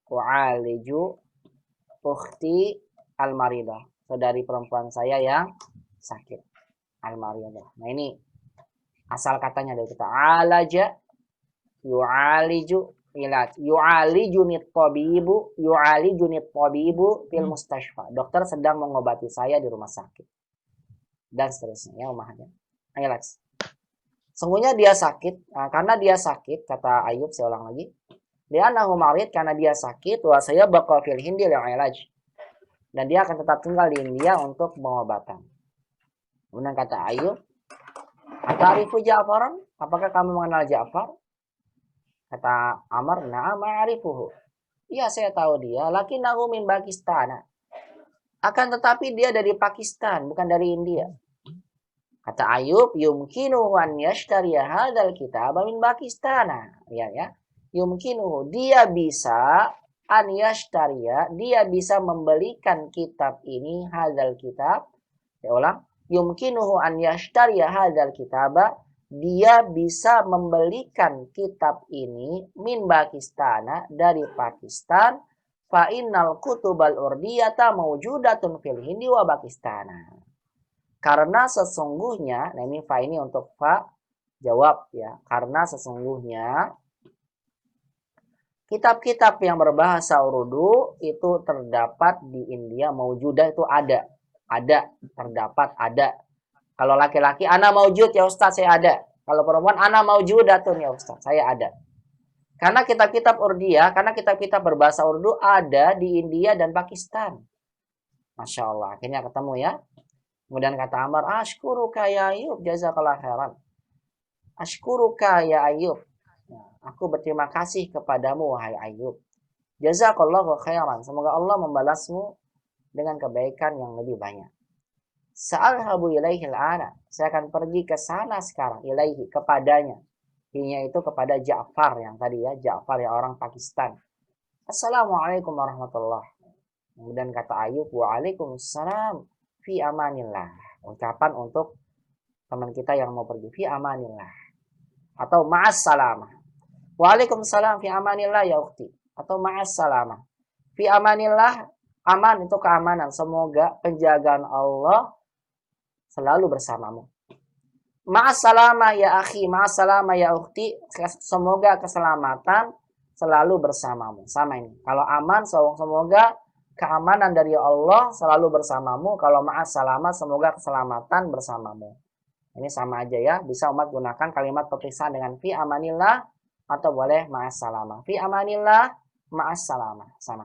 U'aliju ukhti al-maridah, saudari perempuan saya yang sakit. Al-maridah. Nah, ini asal katanya dari kita. Alaja yu'aliju ilaj, yu'alijunit tabibu, yu'alijunit tabibu fil mustashfa, dokter sedang mengobati saya di rumah sakit, dan seterusnya ya ummahnya. Ilaj, sungguhnya dia sakit. Nah, karena dia sakit, kata Ayub, saya ulang lagi, li'annahu marid, karena dia sakit, wa sayabqa fil hindi lil ilaj, dan dia akan tetap tinggal di India untuk pengobatan. Kemudian kata Ayub, Ata'rifu Ja'faran? Apakah kamu mengenal Ja'far? Kata Amr, na'am a'rifuhu. Iya, saya tahu dia, lakinnahu min Pakistan. Akan tetapi dia dari Pakistan, bukan dari India. Kata Ayub, yumkinuhu an yashtariya hadzal kitab min Pakistan. Ya. Yumkinuhu, dia bisa an yashtariya, dia bisa membelikan kitab ini, hadzal kitab. Saya ulang, yumkinuhu an yashtariya hadzal kitab, dia bisa membelikan kitab ini min Pakistan, dari Pakistan. Fa innal kutubal urdiyata mawjudatun fil Hindi wa Pakistan. Karena sesungguhnya, nah ini fa ini untuk fa jawab ya. Karena sesungguhnya kitab-kitab yang berbahasa Urdu itu terdapat di India, mawjudah itu ada, terdapat, ada. Kalau laki-laki ana mawjud ya Ustaz, saya ada. Kalau perempuan ana mawjudatun ya Ustaz, saya ada. Karena kitab-kitab Urdia, karena kitab-kitab berbahasa Urdu ada di India dan Pakistan. Masya Allah, akhirnya ketemu ya. Kemudian kata Amr, ashkuruka ya Ayub, jazakallah khairan. Ashkuruka ya Ayub. Aku berterima kasih kepadamu, wahai Ayub. Jazakallahu khairan. Semoga Allah membalasmu dengan kebaikan yang lebih banyak. Sa'alhabu ilaihi al-ana. Saya akan pergi ke sana sekarang, ilaihi, kepadanya. Hinya itu kepada Ja'far yang tadi ya, Ja'far ya orang Pakistan. Assalamualaikum warahmatullahi. Kemudian kata Ayub, waalaikumsalam fi amanillah. Ucapan untuk teman kita yang mau pergi, fi amanillah. Atau ma'as salamah. Waalaikumsalam fi amanillah ya ukhti. Atau ma'as salamah. Fi amanillah, aman itu keamanan. Semoga penjagaan Allah selalu bersamamu. Ma'assalamah ya akhi, ma'assalamah ya ukhti. Semoga keselamatan selalu bersamamu. Sama ini. Kalau aman, semoga keamanan dari Allah selalu bersamamu. Kalau ma'assalamah, semoga keselamatan bersamamu. Ini sama aja ya. Bisa umat gunakan kalimat perpisahan dengan fi amanillah atau boleh ma'assalamah. Fi amanillah, ma'assalamah. Sama.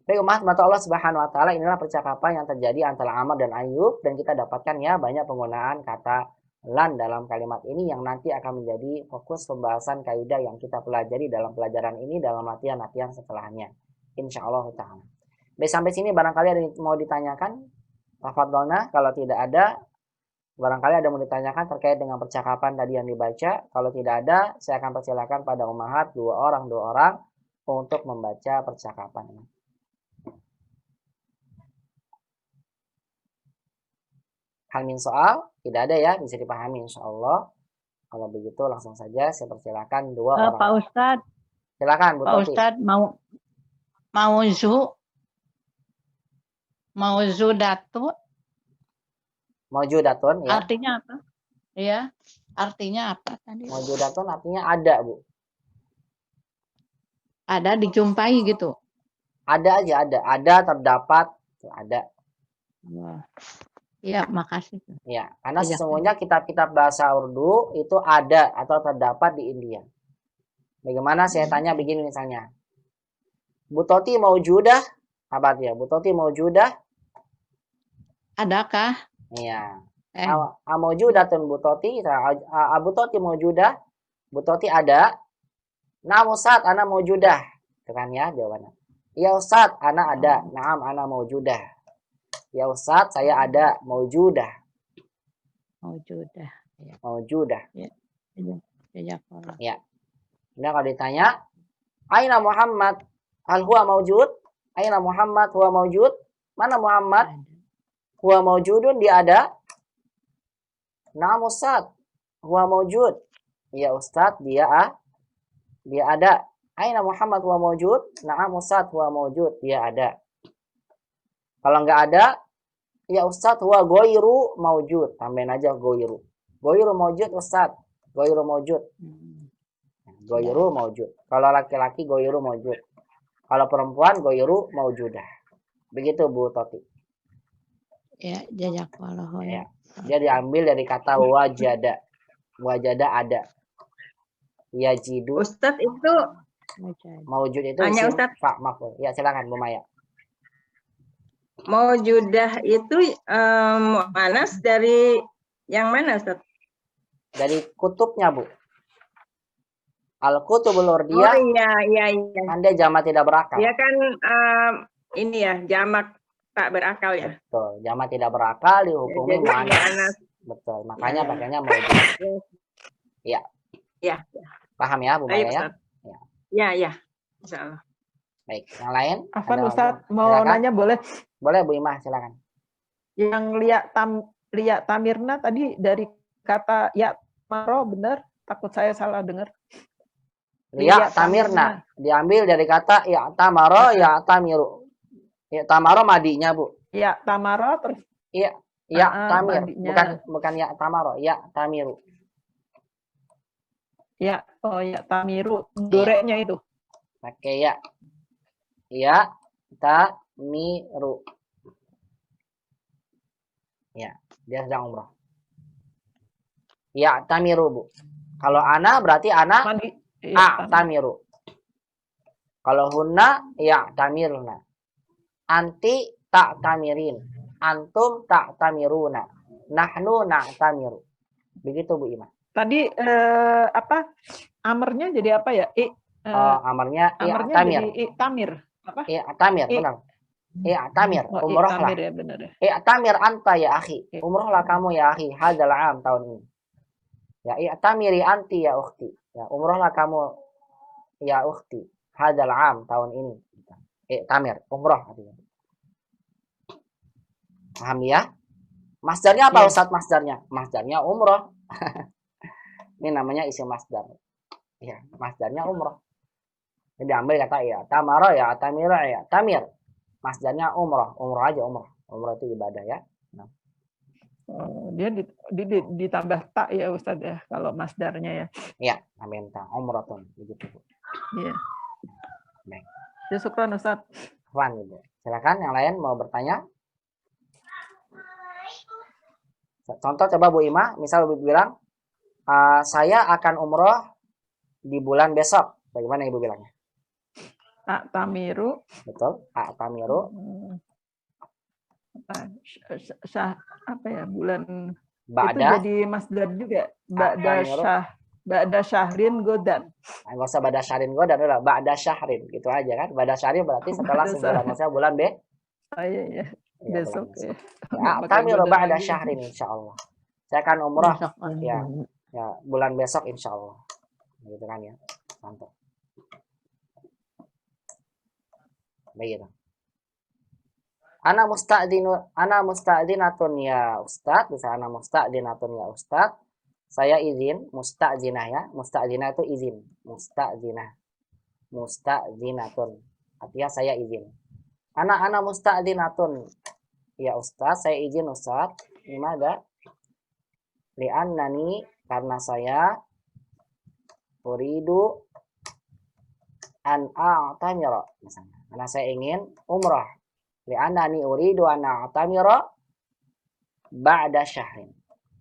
Baik umat Allah Subhanahu wa taala, inilah percakapan yang terjadi antara Amr dan Ayub, dan kita dapatkan ya banyak penggunaan kata lan dalam kalimat ini yang nanti akan menjadi fokus pembahasan kaidah yang kita pelajari dalam pelajaran ini dalam latihan-latihan setelahnya. Insyaallah taala. Baik, sampai sini barangkali ada yang mau ditanyakan? Tafadhalna, kalau tidak ada barangkali ada yang mau ditanyakan terkait dengan percakapan tadi yang dibaca. Kalau tidak ada, saya akan persilakan pada ummahat dua orang untuk membaca percakapan ini. Hal min soal tidak ada ya, bisa dipahami insyaallah. Kalau begitu langsung saja saya persilakan dua orang. Pak Ustadz. Silakan Bu Pak Toti. Ustadz Maujudatun ya. artinya apa? Iya, artinya apa tadi? Maujudatun artinya ada, Bu. Ada, dijumpai gitu. Ada aja ada. Ada, terdapat, ada. Wah. Iya, makasih. Ya, karena Iya. sesungguhnya kitab-kitab bahasa Urdu itu ada atau terdapat di India. Bagaimana saya tanya begini misalnya. Bu Toti maujudah? Apa artinya? Bu Toti maujudah? Adakah? Iya. Eh, Maujudatun Bu Toti. Bu Toti maujudah? Bu Toti ada? Naam Ustaz, ana maujudah. Itu kan ya jawabannya. Ya Ustaz, ana ada. Naam, ana maujudah. Ya Ustaz, saya ada. Maujudah. Maujudah. Maujudah. Jazakallah. Ya. Nah, kalau ditanya, Aina Muhammad? Hal huwa maujud? Aina Muhammad huwa maujud? Mana Muhammad? Huwa maujudun, dia ada? Naam Ustaz, huwa maujud. Ya Ustaz, dia ada. Aina Muhammad huwa maujud? Naam Ustaz, huwa maujud, dia ada. Kalau nggak ada, ya Ustaz, huwa goiru maujud. Tambahin aja goiru. Goiru maujud Ustaz. Goiru maujud. Goiru maujud. Kalau laki-laki goiru maujud. Kalau perempuan goiru maujudah. Begitu Bu Toti. Ya, jazakallah. Ya. Dia diambil dari kata wajada. Wajada ada. Yajidu. Ustadz itu Maujud itu tanya isim Ustadz. fa maf'ul. Ya, silakan Bu Maya. Maujudah itu mu'anas dari Yang mana Ustaz? Dari kutubnya, Bu. Al-kutubul Oh urdiyah, iya. Anda jamak tidak berakal. Dia kan ini ya jamak tak berakal ya. Betul, jamak tidak berakal dihukumi Jadi muannas. Betul, makanya Ya. pakainya maujud. Iya. Ya. Paham ya, Bu Baik Maya ya? Ustaz. Ya. Insyaallah. Baik, yang lain? Afwan Ada Ustaz, Bu? mau Silakan. nanya boleh? Boleh Bu Imah, silakan. Yang liya tamirna tadi dari kata ya maro, benar? Takut saya salah dengar. Liya tamirna diambil dari kata ya tamaro ya tamiru. Ya tamaro madinya, Bu. Ya tamaro terus Iya, tamir. madinya. Bukan ya tamaro, ya tamiru. Ya, oh ya tamiru, goreknya itu. Pakai ya. Ya tamiru. Ya, dia sedang umroh. Ya tamiru, Bu. Kalau ana berarti ana Mandi. Ya, tamiru. Kalau hunna ya tamiruna. Anti tak tamirin. Antum tak tamiruna. Nahnu tamiru. Begitu Bu Imah. Tadi apa? Amernya jadi apa ya? Amarnya Amernya tamir. jadi tamir. Apa? Tamir, benar. Tamir, umroh lah. Tamir ya benar ya. Tamir anta ya akhi. Umroh lah kamu ya akhi. Hadzal am tahun ini. Ya tamiri anti ya ukhti. Ya umroh lah kamu ya ukhti. Hadzal am tahun ini. Tamir, umroh artinya. Paham ya? Masdarnya apa Ustaz masdarnya? Masdarnya umroh. Ini namanya isim masdar. Ya, masdarnya umroh. Jadi ambil kata ya tamaro ya tamiro ya tamir. Masdarnya umroh. Umroh aja umroh. Umroh itu ibadah ya. Nah. Dia ditambah tak ya Ustaz ya kalau masdarnya ya. Iya, amin ta umrotun begitu Bu. Iya. Baik. Ya syukran Ustaz. Wan, Ibu. Silakan yang lain mau bertanya. Contoh coba Bu Ima, misal Ibu bilang saya akan umroh di bulan besok. Bagaimana Ibu bilangnya? Tamiru. Betul, tamiru. Apa ya bulan Ba'da. Itu jadi masdar juga. Ba'da syahrin godan. Enggak usah ba'da syahrin godan, udah ba'da syahrin gitu aja kan. Ba'da syahrin berarti setelah sebulan, maksudnya bulan B. Iya. Besok ya. Tamiru ba'da syahrin insyaallah. Saya akan umroh ya bulan besok insyaallah. Gitu kan ya. Mantap. Begitu. Ana musta'dinatun ya Ustaz, bisa ana musta'dinatun ya Ustaz. Saya izin, musta'dinah ya. Musta'dinah itu izin. Musta'dinatun. Artinya saya izin. Ana musta'dinatun ya Ustaz, saya izin Ustaz. Gimana? Li'annani karena saya uridu an a'tamira misalnya. Karena saya ingin umrah. Li'annani uridu an a'tamira ba'da syahrin.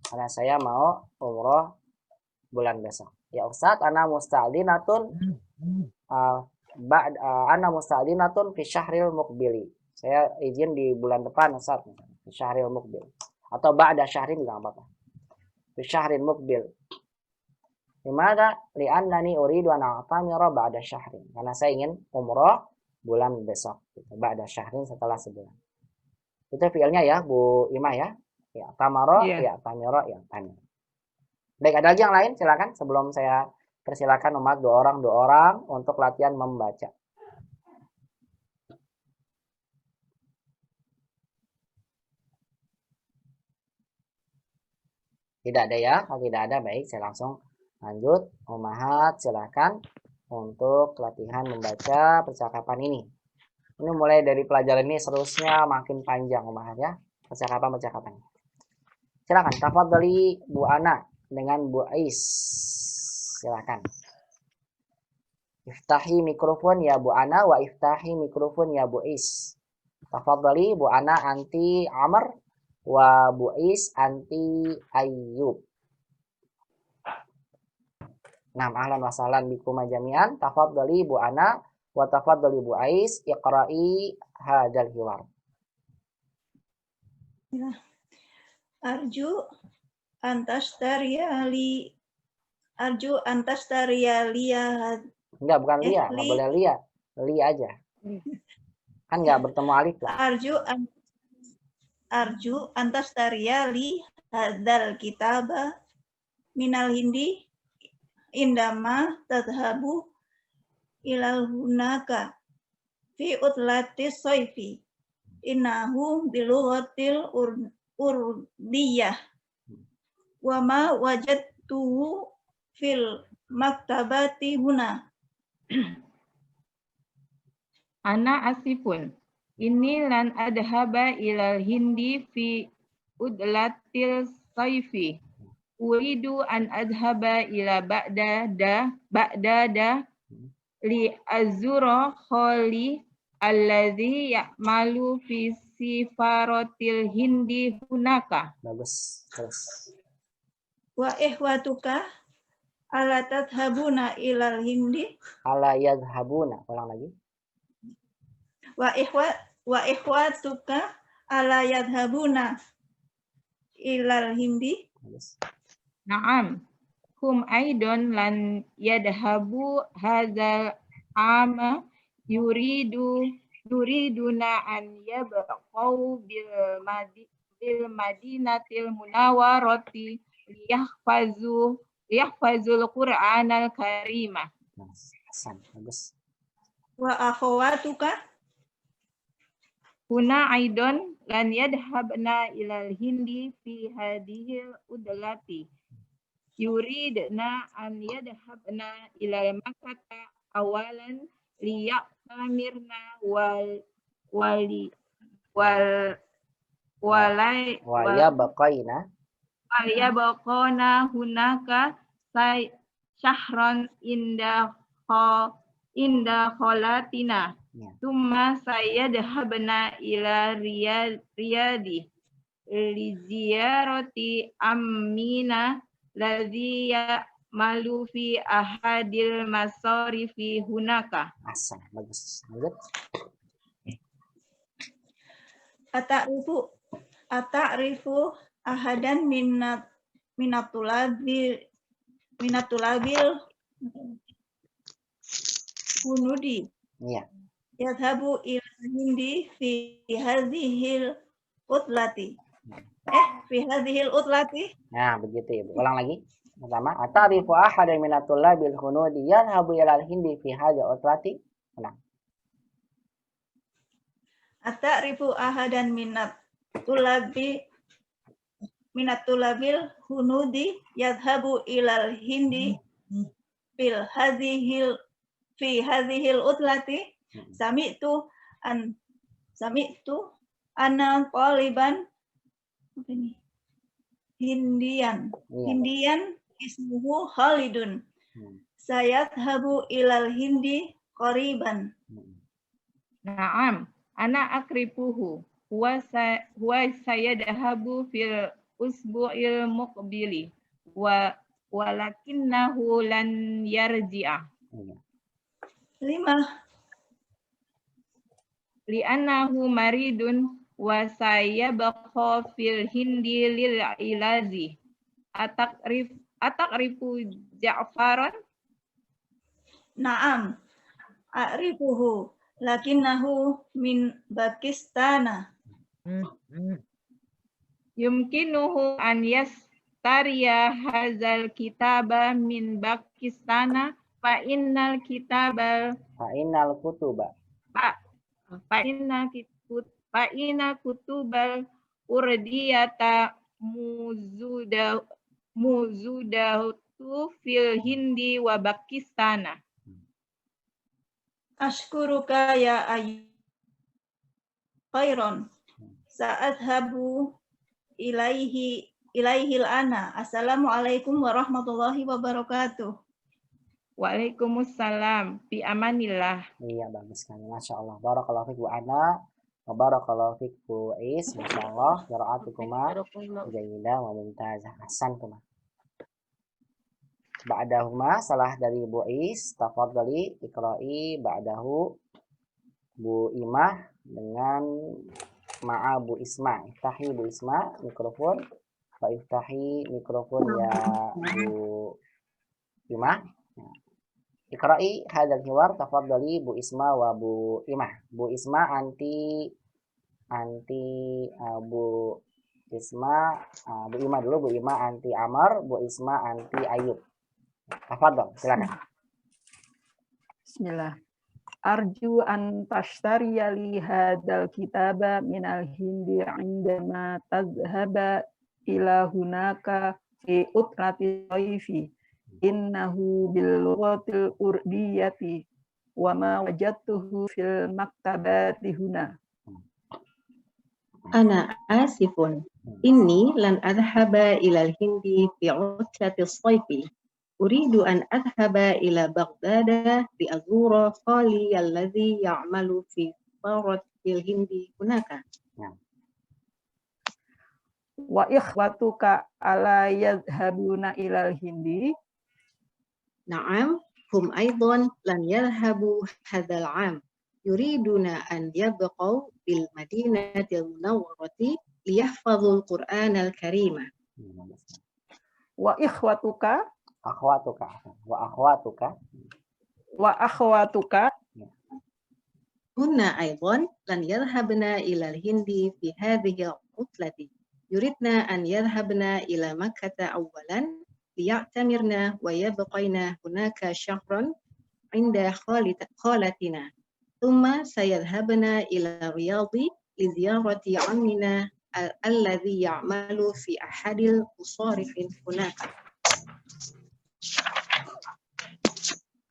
Karena saya mau umrah bulan besok. Ya Ustaz, ana musta'dinatun ana musta'dinatun fi syahril muqbili. Saya izin di bulan depan Ustaz, fi syahril muqbil. Atau ba'da syahrin enggak apa-apa. Fi syahrin muqbil. Gimana? Li'annani uridu an a'tamira ba'da syahrin. Karena saya ingin umrah bulan besok. Gitu. Ba'da syahrin setelah sebulan. Itu fiilnya ya, Bu Imah ya. Ya, tamaro, ya, tamiro, ya, tamir. Baik, ada lagi yang lain? Silakan sebelum saya persilakan umat dua orang untuk latihan membaca. Tidak ada ya? Kalau tidak ada, baik, saya langsung lanjut. Umahat, silakan untuk latihan membaca percakapan ini. Ini mulai dari pelajaran ini seterusnya makin panjang Umahat ya. Percakapan. Silakan, tafadhali Bu Ana dengan Bu Ais. Silakan. Iftahi mikrofon ya Bu Ana wa iftahi mikrofon ya Bu Ais. Tafadhali Bu Ana anti Amr wa Bu Ais anti Ayyub. Ahlan wa sahlan bikum jami'an. Tafadhali Bu Ana wa tafadhali Bu Ais iqra'i hadzal hiwar. Ya. Arju antastariya li arju antastariya liya Enggak, bukan lia, enggak boleh lia. Li aja. Kan enggak bertemu alif lah. arju antastariya li hadzal kitaba minal hindi indama tadhabu ilal hunaka fi utlatis soifi innahu bilughatil urdiyah wa ma wajadtuhu fil maktabati huna. Ana asifun. Ini lan adhaba ilal hindi fi udlatil saifi. Uridu an adhaba ila ba'dada li azura kholi alladhi ya'malu fi sifaratil hindi hunaka. Bagus. Terus. Wa ihwatuka ala tadhabuna ilal hindi. Ala yadhabuna. Ulang lagi. Wa ihwatuka ala yadhabuna ilal hindi. Bagus. Naam. Hum aidon lan yadhabu hadzal ama yuriduna an yabqau bil madinatil munawwarati liyahfazul Qur'anal karimah. Hasan. Bagus. Wa akhawatuka Huna aidon lan yadhabna ilal hindi fi hadhil udlati. Yuridna an yadhabna ilal makkata awalan liya'tamirna waliyabqana hunaka syahran inda kholatina. Tumma sayadhabna ila riyadi li ziyarati ammina ladzi ya'malu fi ahadil masarifi hunaka. Hasan. Bagus. Lanjut. Ata'rifu ahadan minatulabil hunudi. Iya. Yadhabu ila hindi fi hadhil utlati. Fi hadhil utlati. Nah, begitu ya. Ulang lagi. Pertama, ata'rifu ahadan minatulabil hunudi yadhabu ilal hindi fi hadhil utlati. Ulang. Ata'rifu ahadan minatulabil hunudi yadhabu ilal hindi fi hadhil utlati. Sami'tu anna taliban Hindian. Hindian ismuhu Khalidun. Sayadhabu ilal hindi qariban. Naam, ana akribuhu. Huwa sayadhabu fil usbu'il muqbili walakinnahu lan yarji'a. 5. Li'annahu maridun wa sayabqa fil hindi lil ilazi. Ataqrifu Ja'faran? Naam. A'rifuhu lakinnahu min Pakistana. Yumkinuhu an yastariya hazal kitaba min Pakistana fa innal kutuba. Fa inna kutubal urdiyata muzudatu fil hindi wa Pakistana. Ashkuruka ya khairon. Sa'adhabu ilaihil ana. Assalamualaikum warahmatullahi wabarakatuh. Waalaikumsalam. Bi amanillah. Iya, bagus sekali. Masya Allah. Barakallahu fiik Bu Ana. Wa barakallahu fiik Bu Is. Masya Allah. Qira'atukuma jayyidah wa mumtazah. Hasan kuma. Ba'dahuma salah dari Bu Is. Tafadhali iqra'i ba'dahu Bu Imah dengan ma'a Bu Isma. Iftahi Bu Isma mikrofon Fa'iftahi mikrofon ya Bu Imah. Iqra'i hadzal hiwar, tafadhali Bu Isma wa Bu Imah. Bu Isma anti Bu Isma, Bu Imah dulu. Bu Imah anti Amar, Bu Isma anti Ayub. Tafadhol, silakan. Bismillah. Arju an tashtariya li hadzal kitaba minal hindi indama tadhhaba ila hunaka fi utrati dhaifi innahu bil lughatil urdiyati wa ma wajadtuhu fil maktabati huna. Ana asifun. Inni lan adhhaba ila al-Hindi fi utlati as-sayfi. Uridu an adhhaba ila Baghdad li azura khali alladhi ya'malu fi fil Hindi hunaka. Wa ikhwatuka ala yadhhabuna ilal Hindi. Na'am, hum aidan lan yadhhabu hadzal 'am. Yuriduna an yabqaw bil madinatil munawwarati liyahfazul Qur'anal Karima. Wa ikhwatuka wa akhwatuka Hunna aidan lan yadhhabna ila al-Hindi fi hadhihi al-utlati. Yuridna an yadhhabna ila Makkah awwalan liya'tamirna wa yabqayna hunaka shahran 'inda khalatina. Thumma sayadhhabna ila Riyadh li ziyarati 'ammina alladhi ya'malu fi ahadil musarifin hunaka.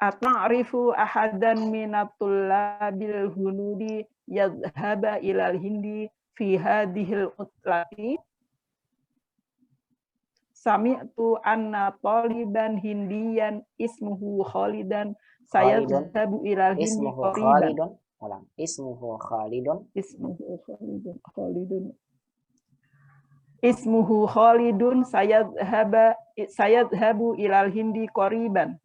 Ata'rifu ahadan minat tullabil hunudi yadhhaba ilal Hindi fi hadhil utlati. Sami'tu anna taliban hindiyan ismuhu Khalidan sayadhhabu ilal Hindi qariban. Ismuhu Khalidun. Ismuhu Khalidun sayadhhabu ilal Hindi qariban.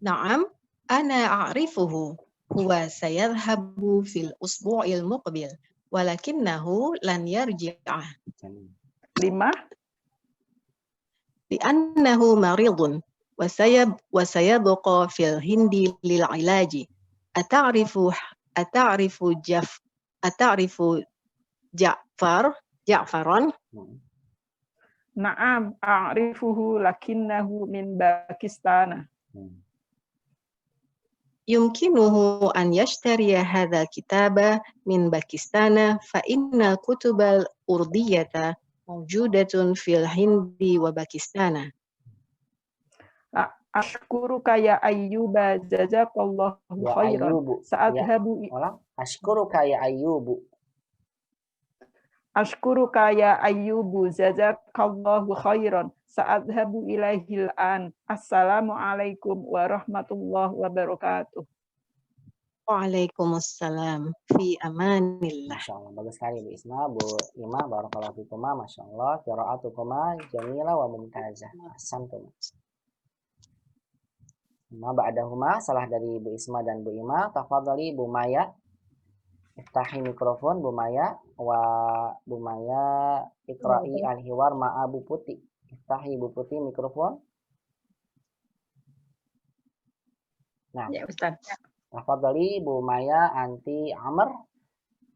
Na'am, ana a'rifuhu. Huwa sayadhhabu fil usbu'il muqbil, walakinnahu lan yarji'ah. 5. Li'annahu maridun wa sayabqa fil Hindi lil ilaji. Ata'rifu Ja'faran? Na'am, a'rifuhu lakinnahu min Pakistan. Yumkinuhu an yashtariya hadzal kitaba min Pakistan fa inna kutubal urdiyata mawjudatun fil Hindi wa Pakistan. Ashkuruka ya Ayyuba jazakallahu khairan. Sa'adhabu Ashkuruka ya Ayyubu. Ashkuruka ya Ayyubu jazakallahu khairan. Sa'adhabu ilaihil an. Assalamualaikum warahmatullahi wabarakatuh. Waalaikumsalam. Fi amanillah. Masya Allah, bagus sekali Bu Isma, Bu Imah, barakallahu fikuma, Masya Allah, qira'atukuma jamila wa mumtazah. Ahsantum. Ma ba'dahuma, salah dari Bu Isma dan Bu Imah. Tafadhali Bu Maya. Iftahi mikrofon Bu Maya. Bu Maya iqra'i al-hiwar ma'a Bu Putih. Iftahi Bu Putih mikrofon. Nah, Ya Ustaz. tafadhali Bu Maya anti Amr,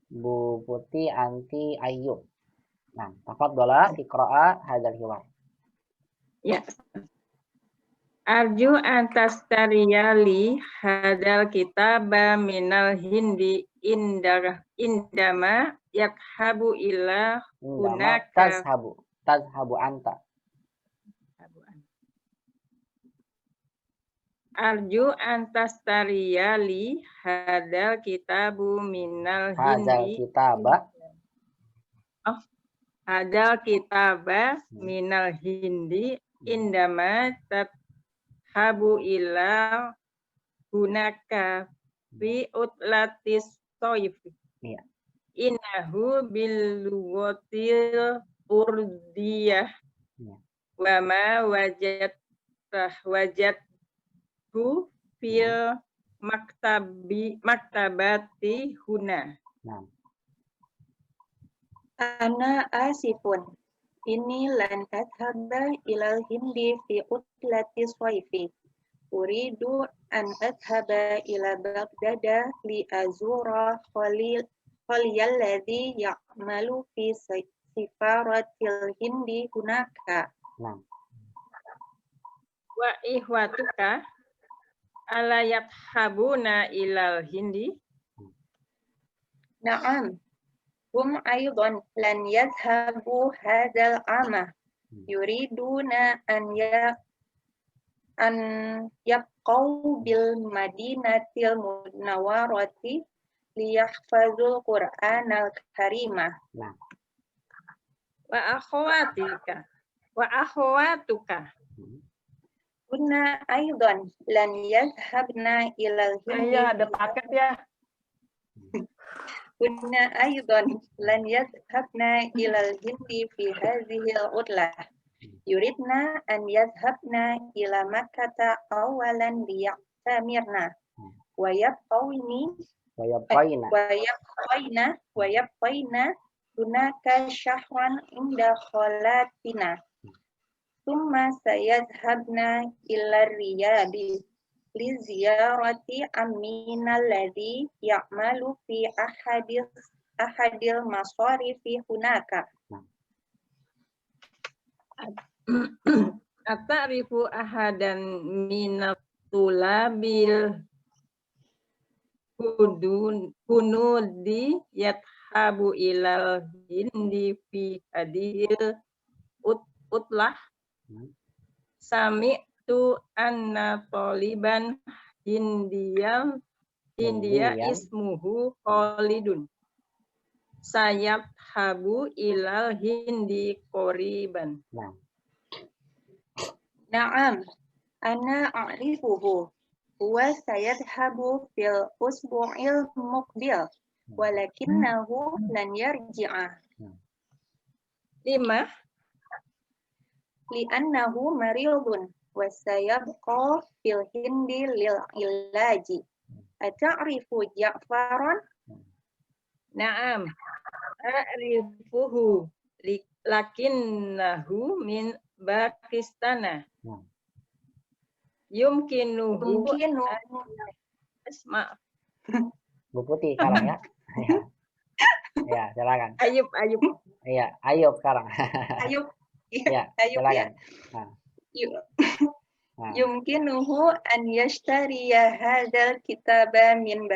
Bu Putih anti Ayyub. Nah, tafadhala iqra'a hadzal hiwar. Ya. Arju antastariyali hadal kitaba minal Hindi indama yakhabu ila Indama hunaka. tazhabu anta. Arju antastariyali hadal kitabu minal Hadzal Hindi. kitaba. Hadal kitaba minal Hindi indama tadhabu ila hunaka fi utlatis soif. Iya. Innahu bil lughatil urdiyah. Iya. Wa ma wajadhu fil maktabati huna. Nah. Ana asifun. Inni lan adhaba ilal hindi fi utlati swaifi. Uridu an adhaba ila Baghdada li azura khaliyalladhi ya'malu fi sifaratil hindi hunaka. Nah, Wa ihwatuka ala yathabuna ilal hindi. Na'am. Hum aydan lan yadhhabu hadzal ama. Yuriduna an yabqaw bil madinatil munawwarati liyahfazul Qur'anal karimah. nah, Wa akhwatuka Kunna aydan lan yadhhabna ilal hindi. Iya, ada paket ya. Kunna aydan lan yadhhabna ilal hindi fi hadhil utlah. Yuridna an yadhhabna ila Makkata awalan liya'tamirna. Wa yabqayna hunaka syahran inda khalatina. Thumma sayadhhabna ila Riyadi li ziyarati amminal ladzi ya'malu fi ahadil masarifi hunaka. ata'rifu ahadan minat tulabil kunudi yathabu ilal hindi fi hadil utlah. Sami'tu anna taliban India ismuhu Khalidun. Sayadhabu ilal hindi qoriban. nah. Na'am, ana a'rifuhu. Huwa sayadhabu fil usbu'il muqbil, walakinnahu lan yarji'a. Lima, Li'annahu maridun, wa sayabqa fil hindi lil ilaji. Ata'rifu Ja'faran? na'am, a'rifuhu lakinnahu min Pakistana. Nah. Yumkinuhu maaf. Bu Putih sekarang ya. Ya, silakan. Ayub. Iya, Ayub sekarang. Ayub. Ya, Ayub silakan. ya. Nah. Yumkinuhu an yashtariya hadzal kitaba min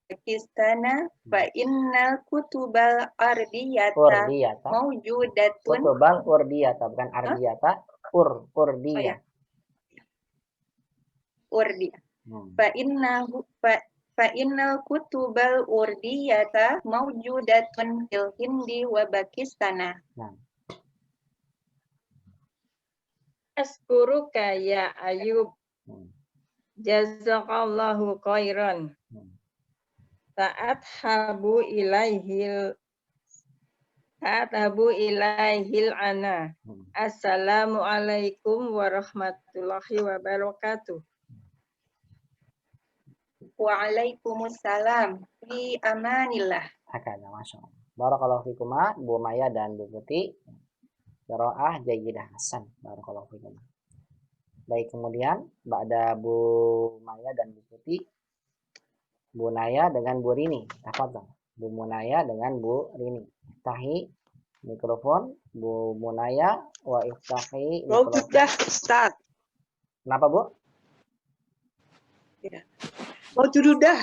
Pakistana fa innal kutubal ardiyata mawjudatun. Kutubal urdiyata, bukan ardiyata, urdiyah. Urdiyah. Fa innal kutubal urdiyata mawjudatun fil Hindi wa Pakistana. Nah. Askuruka ya Ayub. Jazakallahu khairan. Ta'adhabu ilaihil ana. Assalamualaikum warahmatullahi wabarakatuh. Waalaikumsalam. Fi amanillah. Hakada, Masya Allah. Barakallahu fikuma, Bu Maya dan Bu Putih. Qiraah jayyidah hasan. Barakallahu fikuma. Baik, kemudian ba'da Bu Maya dan Bu Putih, Bu Naya dengan Bu Rini. Tafadhal. Bu Munaya dengan Bu Rini. Iftahi mikrofon Bu Munaya wa iftahi mikrofon. Sudah, Ustaz. Kenapa, Bu? Ya. Maujudah.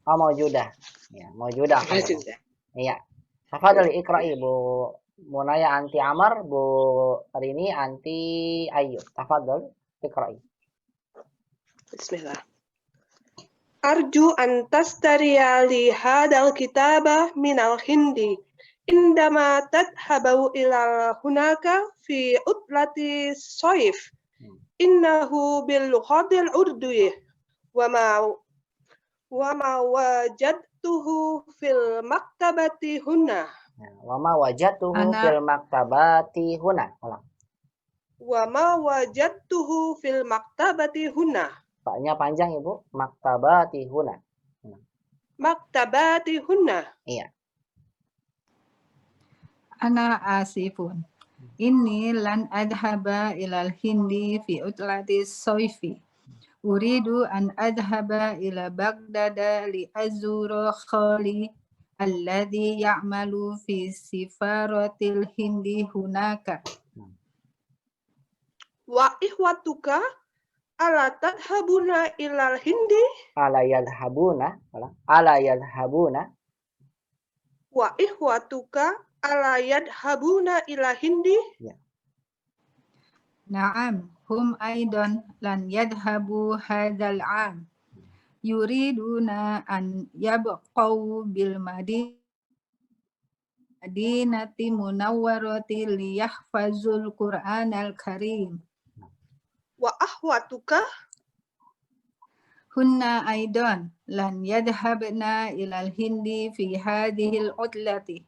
Oh, maujudah. Ya, maujudah. Maujudah. Iya. Tafadhal iqra'i Bu Munaya anti Amar, Bu Rini anti Ayyub. Tafadhal iqra'i. Bismillah. Arju an tastariya li hadal kitaba minal hindi indama tadhabu ila hunaka fi utlati soif innahu bil lughadil urdiyah wa ma wajadtuhu fil maktabati huna. Wa ma wajadtuhu fil maktabati huna. Wa ma wajadtuhu fil maktabati huna. Paknya panjang, Ibu. Maktabati huna. Maktabati huna. Iya. Ana asifun. Inni lan adhaba ilal hindi fi utlati soifi. Uridu an adhaba ila Baghdada li azura khali alladhi ya'malu fi sifaratil hindi hunaka. Wa ihwatuka ala tadhabuna ilal hindi. Ala yadhabuna. Wa ihwatuka ala yadhabuna ila hindi. Na'am, hum aidan lan yadhabu hadzal 'am. Yuriduna an yabqaw bil madinati munawwarati liyahfazul Qur'anal Karim. Wa ahwatuka Hunna aidan lan yadhabna ilal hindi fi hadhil utlati.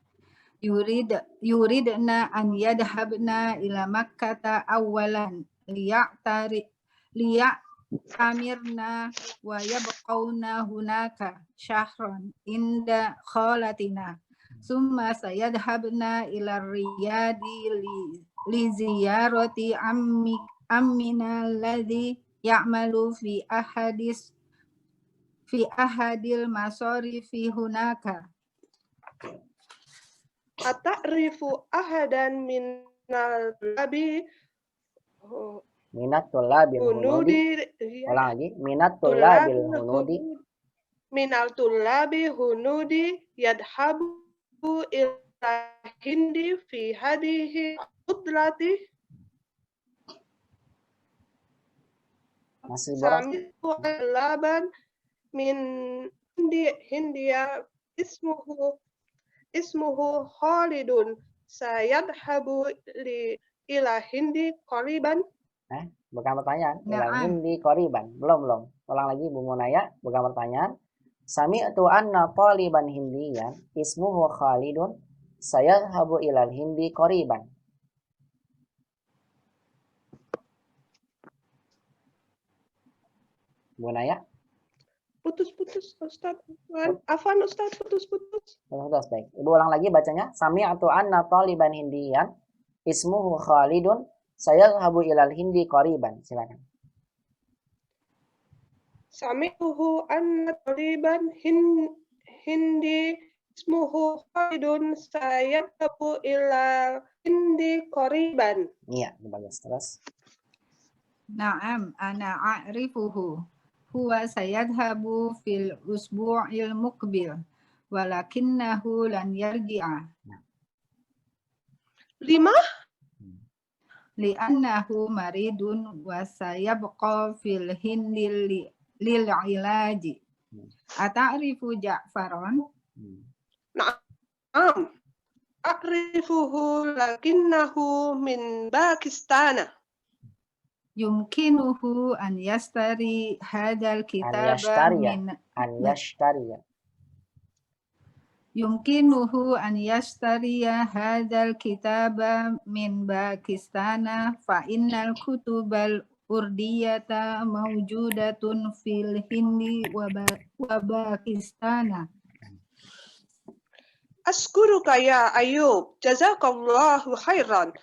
Yuridna an yadhabna ila Makkata awalan liya'tamirna wa yabqawna hunaka syahran inda khalatina. Summa sayadhabna ila Riyadi li ziyarati ammina alladhi ya'malu fi ahadil masarifi hunaka. ata'rifu ahadan minal labi Minat tulabil hunudi. Ulang lagi. Minat tulabil hunudi. Minal tulabi hunudi yadhabu ila hindi fi hadihi utlati. Masih boros. Sami'tu laban min hindiya ismuhu Khalidun sayadhabu ila hindi qariban. Bukan pertanyaan. Ila Na'am. hindi qariban. Belum. Ulang lagi Bu Munaya, bukan pertanyaan. Sami'tu anna taliban hindiyan ismuhu Khalidun sayadhabu ila hindi qariban. Bu Naya? Putus-putus Ustaz. Afan Ustaz, putus-putus. Putus, baik. Ibu ulang lagi bacanya. Sami'tu anna taliban hindiyan ismuhu Khalidun sayadhabu ilal hindi qariban. Silakan. Sami'tuhu anna taliban hindi ismuhu Khalidun sayadhabu ila hindi qariban. Iya, bagus. Terus. Na'am, ana a'rifuhu. Huwa sayadhabu fil usbu'il muqbil. Walakinnahu lan yarji'a. 5. Li'annahu maridun wa sayabqa fil hindi lil ilaji. Ata'rifu Ja'faron? Na'am. A'rifuhu lakinnahu min Pakistan. Yumkinuhu an yastari hadzal kitaba Yumkinuhu an yastariya hadzal kitaba min Pakistana fa innal kutubal urdiyata mawjudatun fil Hindi wa Pakistana. Askuruka ya Ayub. Jazakallahu khairan.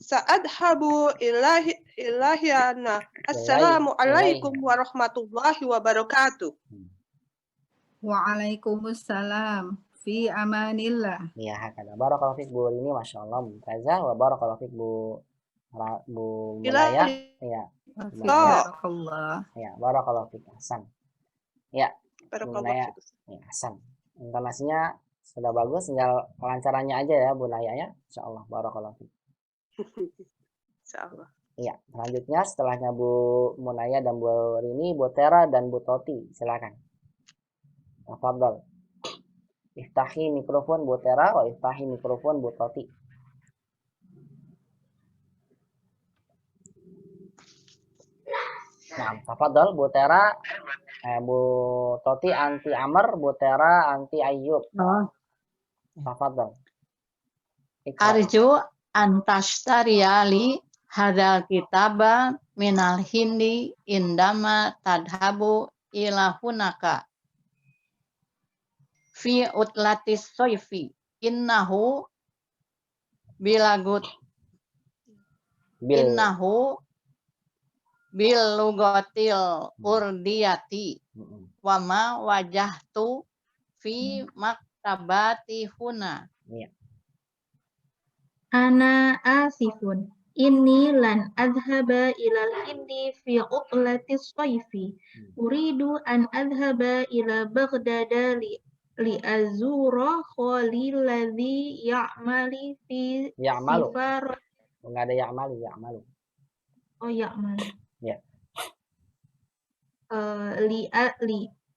Sa'adhabu ilahiyana. Assalamu alaikum warahmatullahi wabarakatuh. Waalaikumsalam. Fi amanillah. Iya, hakada. Barakallahu fiik Bu Rini, masyaallah mumtazah. Wa barakallahu fiik Bu Munaya. Iya. Barakallah. Ya, barakallahu fiik. Hasan. Ya, Barakallahu fiik. ya, Hasan. Intonasinya sudah bagus, tinggal kelancarannya aja ya Bu Naya ya. Insyaallah barakallahu fiik. Insyaallah. Iya, selanjutnya setelahnya Bu Munaya dan Bu Rini, Bu Tera dan Bu Toti, silakan. Tafadhol. Iftahi mikrofon Bu Tera, wa iftahi mikrofon Bu Toti. Nah, tafadhol Bu Tera, Bu Toti anti Amr, Bu Tera anti Ayyub. Tafadhol. Arju antastariyali hadal kitaba minal hindi indama tadhabu ila hunaka fi utlatis soifi innahu bilagut Bil innahu bil lugatil urdiyati wa ma wajahtu fi maktabati huna. Iya. Ana asifun. Inni lan adhaba ilal hindi fi utlati shayfi. Uridu an adhaba ila Baghdada li azura khali ladhi ya'mali fi Ya'malu. sifar. Enggak ada ya'malu, ya'malu. Oh, ya'mal. Ya.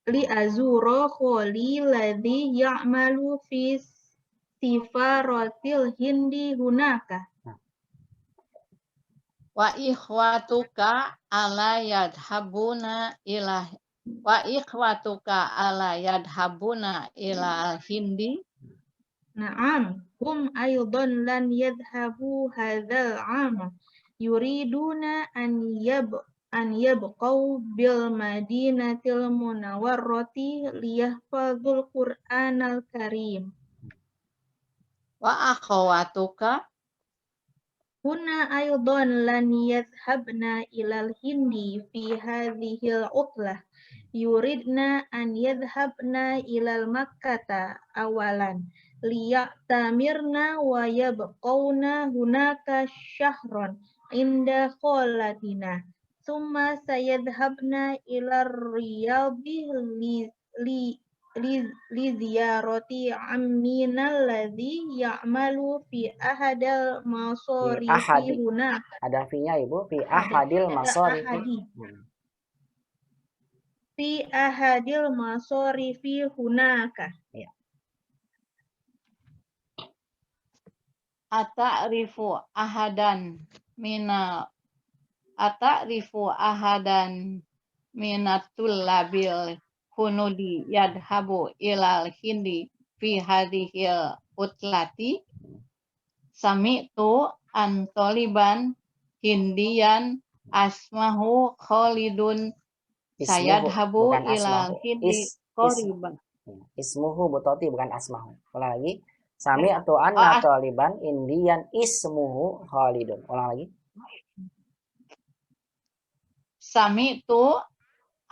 Li azura khali ladhi ya'malu fi sifaratil hindi hunaka. Wa ikhwatuka ala yadhabuna ila al-hindi. Na'am, hum aydan lan yadhhabu hadzal 'ama. Yuriduna an yabqaw bil madinatil munawwarati liyahfazul Qur'anal Karim. Wa akhawatuka Huna aydan lan yadhhabna ilal hindi fi hadhil utlah. Yuridna an yadhhabna ilal Makkata awalan liya'tamirna wa yabqawna hunaka syahran inda kholatina thumma sayadhhabna ilar riyadhi li ziyarati amminal ladzi ya'malu fi ahadil masorifi hunaka. Ada fi-nya Ibu, fi ahadil masorifi. Fi ahadil masorifi hunaka. Ya. Ata'rifu ahadan minatul labil hunudi yadhabu ilal hindi fi hadhil utlati sami'tu an taliban hindiyan asmahu Khalidun sayadhabu ilal hindi qoriban. Ismuhu butoti bukan asmahu. Ulang lagi. Sami'tu anna taliban indian ismuhu Khalidun. Ulang lagi. Sami'tu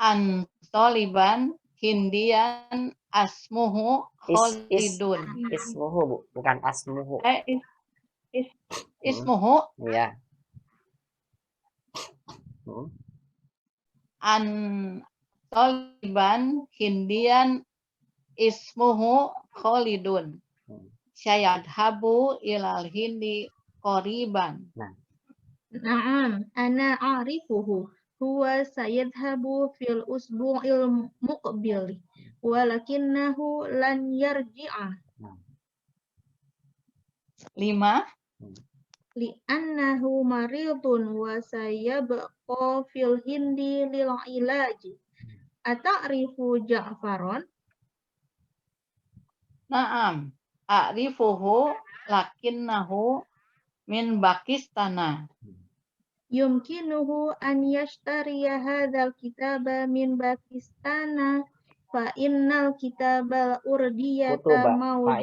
an taliban hindian asmuhu Khalidun. Ismuhu Bu, bukan asmuhu. Ismuhu Iya. An taliban hindian ismuhu Khalidun. Sayadhabu ilal hindi qoriban. Na'am, ana a'rifuhu. Huwa sayadhabu fil usbu'il muqbili. Walakinnahu lan yarji'a. 5. Li'annahu maridun wa sayabqa fil hindi lil ilaji. Ata'rifu Ja'faron? Naam, a'rifuhu lakinnahu min Pakistana. Yumkinuhu an yashtariya hadzal kitaba min Pakistana fa innal kitabal urdiyata fa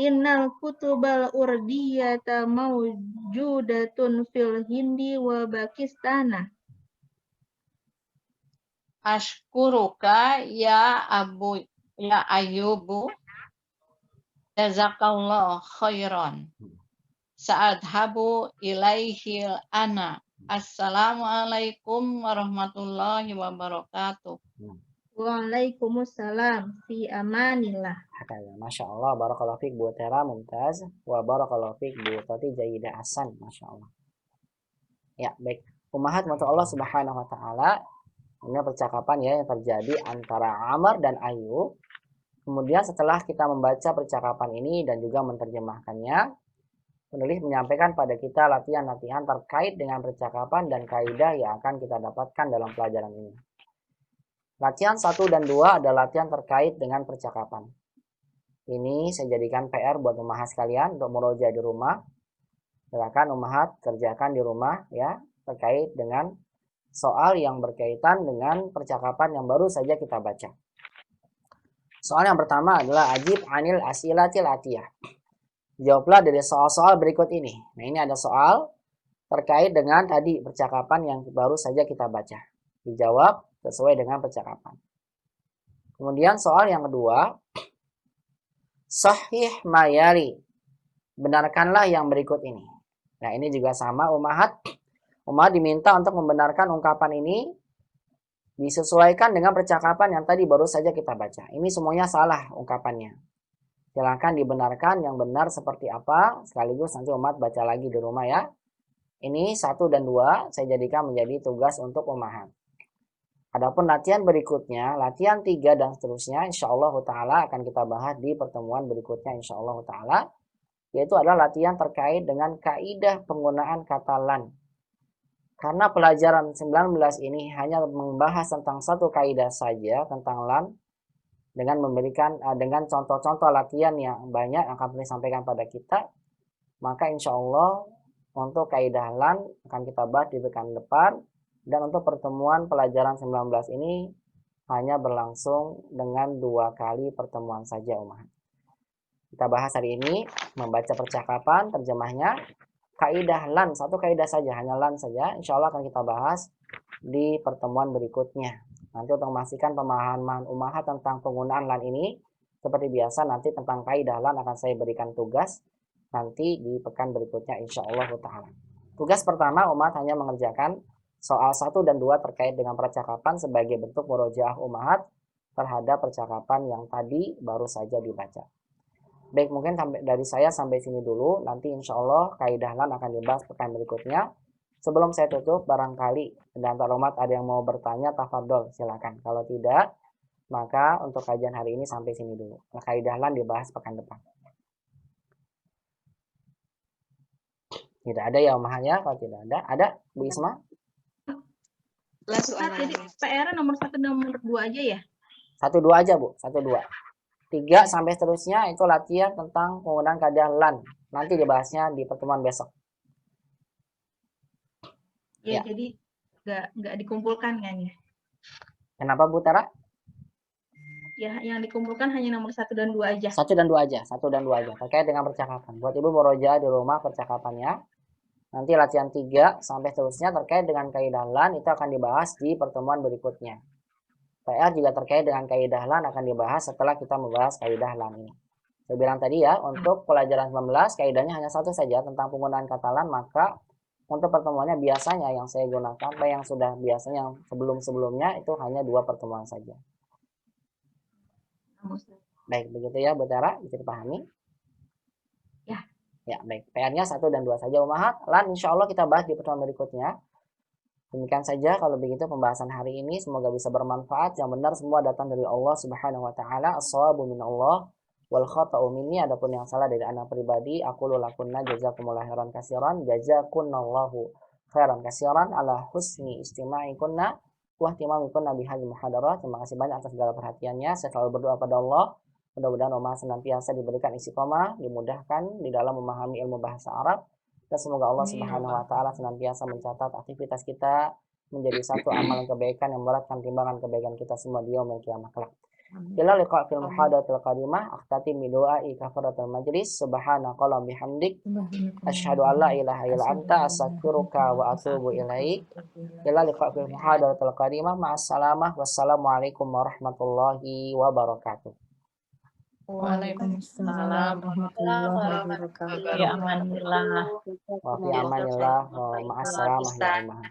innal kutubal urdiyata mawjudatun fil Hindi wa Pakistana. Ashkuruka ya Ayyubu jazakallahu khairan. Sa'adhabu ilaihi ana. Assalamualaikum warahmatullahi wabarakatuh. Waalaikumsalam fi amanillah. Masya Allah, barakallahu fiik Bu Tera, mumtaz. Wa barakallahu fiik Bu Tati Jayidah Hasan, Masya Allah. Ya, baik. Ummahat untuk Allah Subhanahu wa taala. Ini percakapan ya yang terjadi antara Amr dan Ayub. Kemudian setelah kita membaca percakapan ini dan juga menerjemahkannya, penulis menyampaikan pada kita latihan-latihan terkait dengan percakapan dan kaidah yang akan kita dapatkan dalam pelajaran ini. Latihan 1 dan 2 adalah latihan terkait dengan percakapan. Ini saya jadikan PR buat ummahat sekalian untuk murojaah di rumah. Silakan ummahat kerjakan di rumah ya, terkait dengan soal yang berkaitan dengan percakapan yang baru saja kita baca. Soal yang pertama adalah ajib anil asilatil atiyah. Jawablah dari soal-soal berikut ini. Nah, ini ada soal terkait dengan tadi percakapan yang baru saja kita baca. Dijawab sesuai dengan percakapan. Kemudian soal yang kedua, sahih mayari. Benarkanlah yang berikut ini. Nah, ini juga sama ummahat. Ummahat diminta untuk membenarkan ungkapan ini disesuaikan dengan percakapan yang tadi baru saja kita baca. Ini semuanya salah ungkapannya. Silakan dibenarkan yang benar seperti apa. Sekaligus nanti umat baca lagi di rumah ya. Ini 1 dan 2 saya jadikan menjadi tugas untuk ummahat. Adapun latihan berikutnya, latihan 3 dan seterusnya, insyaallah ta'ala akan kita bahas di pertemuan berikutnya insyaallah ta'ala. Yaitu adalah latihan terkait dengan kaidah penggunaan kata lan. Karena pelajaran 19 ini hanya membahas tentang satu kaidah saja tentang lan, dengan memberikan dengan contoh-contoh latihan yang banyak yang akan disampaikan pada kita, maka insya Allah untuk kaidah lan akan kita bahas di pekan depan, dan untuk pertemuan pelajaran 19 ini hanya berlangsung dengan 2 kali pertemuan saja umat. Kita bahas hari ini membaca percakapan, terjemahnya, kaidah lan, satu kaidah saja, hanya lan saja, insya Allah akan kita bahas di pertemuan berikutnya. Nanti untuk memastikan pemahaman ummahat tentang penggunaan lan ini, seperti biasa nanti tentang kaidah lan akan saya berikan tugas nanti di pekan berikutnya insyaallah ta'ala. Tugas pertama umat hanya mengerjakan soal 1 dan 2 terkait dengan percakapan sebagai bentuk murojaah ummahat terhadap percakapan yang tadi baru saja dibaca. Baik, mungkin dari saya sampai sini dulu. Nanti insyaallah kaidah lan akan dibahas pekan berikutnya. Sebelum saya tutup, barangkali dan antara umat ada yang mau bertanya, tafadhol, silakan. Kalau tidak, maka untuk kajian hari ini sampai sini dulu. Nah, kaidah lan dibahas pekan depan. Tidak ada ya umahnya? Kalau tidak ada Bu Isma? Jadi PR nomor 1 dan nomor 2 aja ya? 1, 2 aja Bu, 1, 2. 3 sampai seterusnya itu latihan tentang penggunaan kaidah lan. Nanti dibahasnya di pertemuan besok. Ya. Jadi nggak dikumpulkan kan ya? Kenapa Bu Tara? Ya, yang dikumpulkan hanya nomor 1 dan 2 aja. 1 dan 2 aja, 1 dan 2 aja. Terkait dengan percakapan. Buat Ibu murojaah di rumah percakapannya. Nanti latihan 3 sampai seterusnya terkait dengan kaidah lan itu akan dibahas di pertemuan berikutnya. PR juga terkait dengan kaidah lan akan dibahas setelah kita membahas kaidah lan ini. Saya bilang tadi ya, untuk pelajaran 19 kaidahnya hanya 1 saja tentang penggunaan kata lan, maka untuk pertemuannya biasanya yang saya gunakan, yang sudah biasanya yang sebelum-sebelumnya itu hanya 2 pertemuan saja. Baik, begitu ya Bu Tara, bisa dipahami? Ya, baik. PR-nya 1 dan 2 saja ummahat. Lan insya Allah kita bahas di pertemuan berikutnya. Demikian saja kalau begitu pembahasan hari ini, semoga bisa bermanfaat. Yang benar semua datang dari Allah Subhanahu wa taala. As-shawabu minallah wal khata'u minni. Adapun yang salah dari anak pribadi, aku lakunna jazakumullah khairan katsiran. Jazakunallahu khairan katsiran ala husni istima'ikunna wa ihtimamikunna bihadhil muhadarat. Terima kasih banyak atas segala perhatiannya. Saya selalu berdoa pada Allah, mudah-mudahan umat senantiasa diberikan istiqomah, dimudahkan di dalam memahami ilmu bahasa Arab. Dan semoga Allah Subhanahu wa taala senantiasa mencatat aktivitas kita menjadi satu amalan kebaikan yang memberatkan timbangan kebaikan kita semua di yaumil qiyamah kelak. Ila liqa fil muhadaratil qadimah, akhtatim bi du'ai kafaratul majlis. Subhanakallahumma bihamdik asyhadu an la ilaha illa anta astaghfiruka wa atubu ilaik. Ila liqa fil muhadaratil qadimah, ma'assalamah, wassalamualaikum warahmatullahi wabarakatuh. Waalaikumsalam warahmatullahi wabarakatuh. Ya amanillah. Wa fi amanillah wa ma'assalamah ya ummah.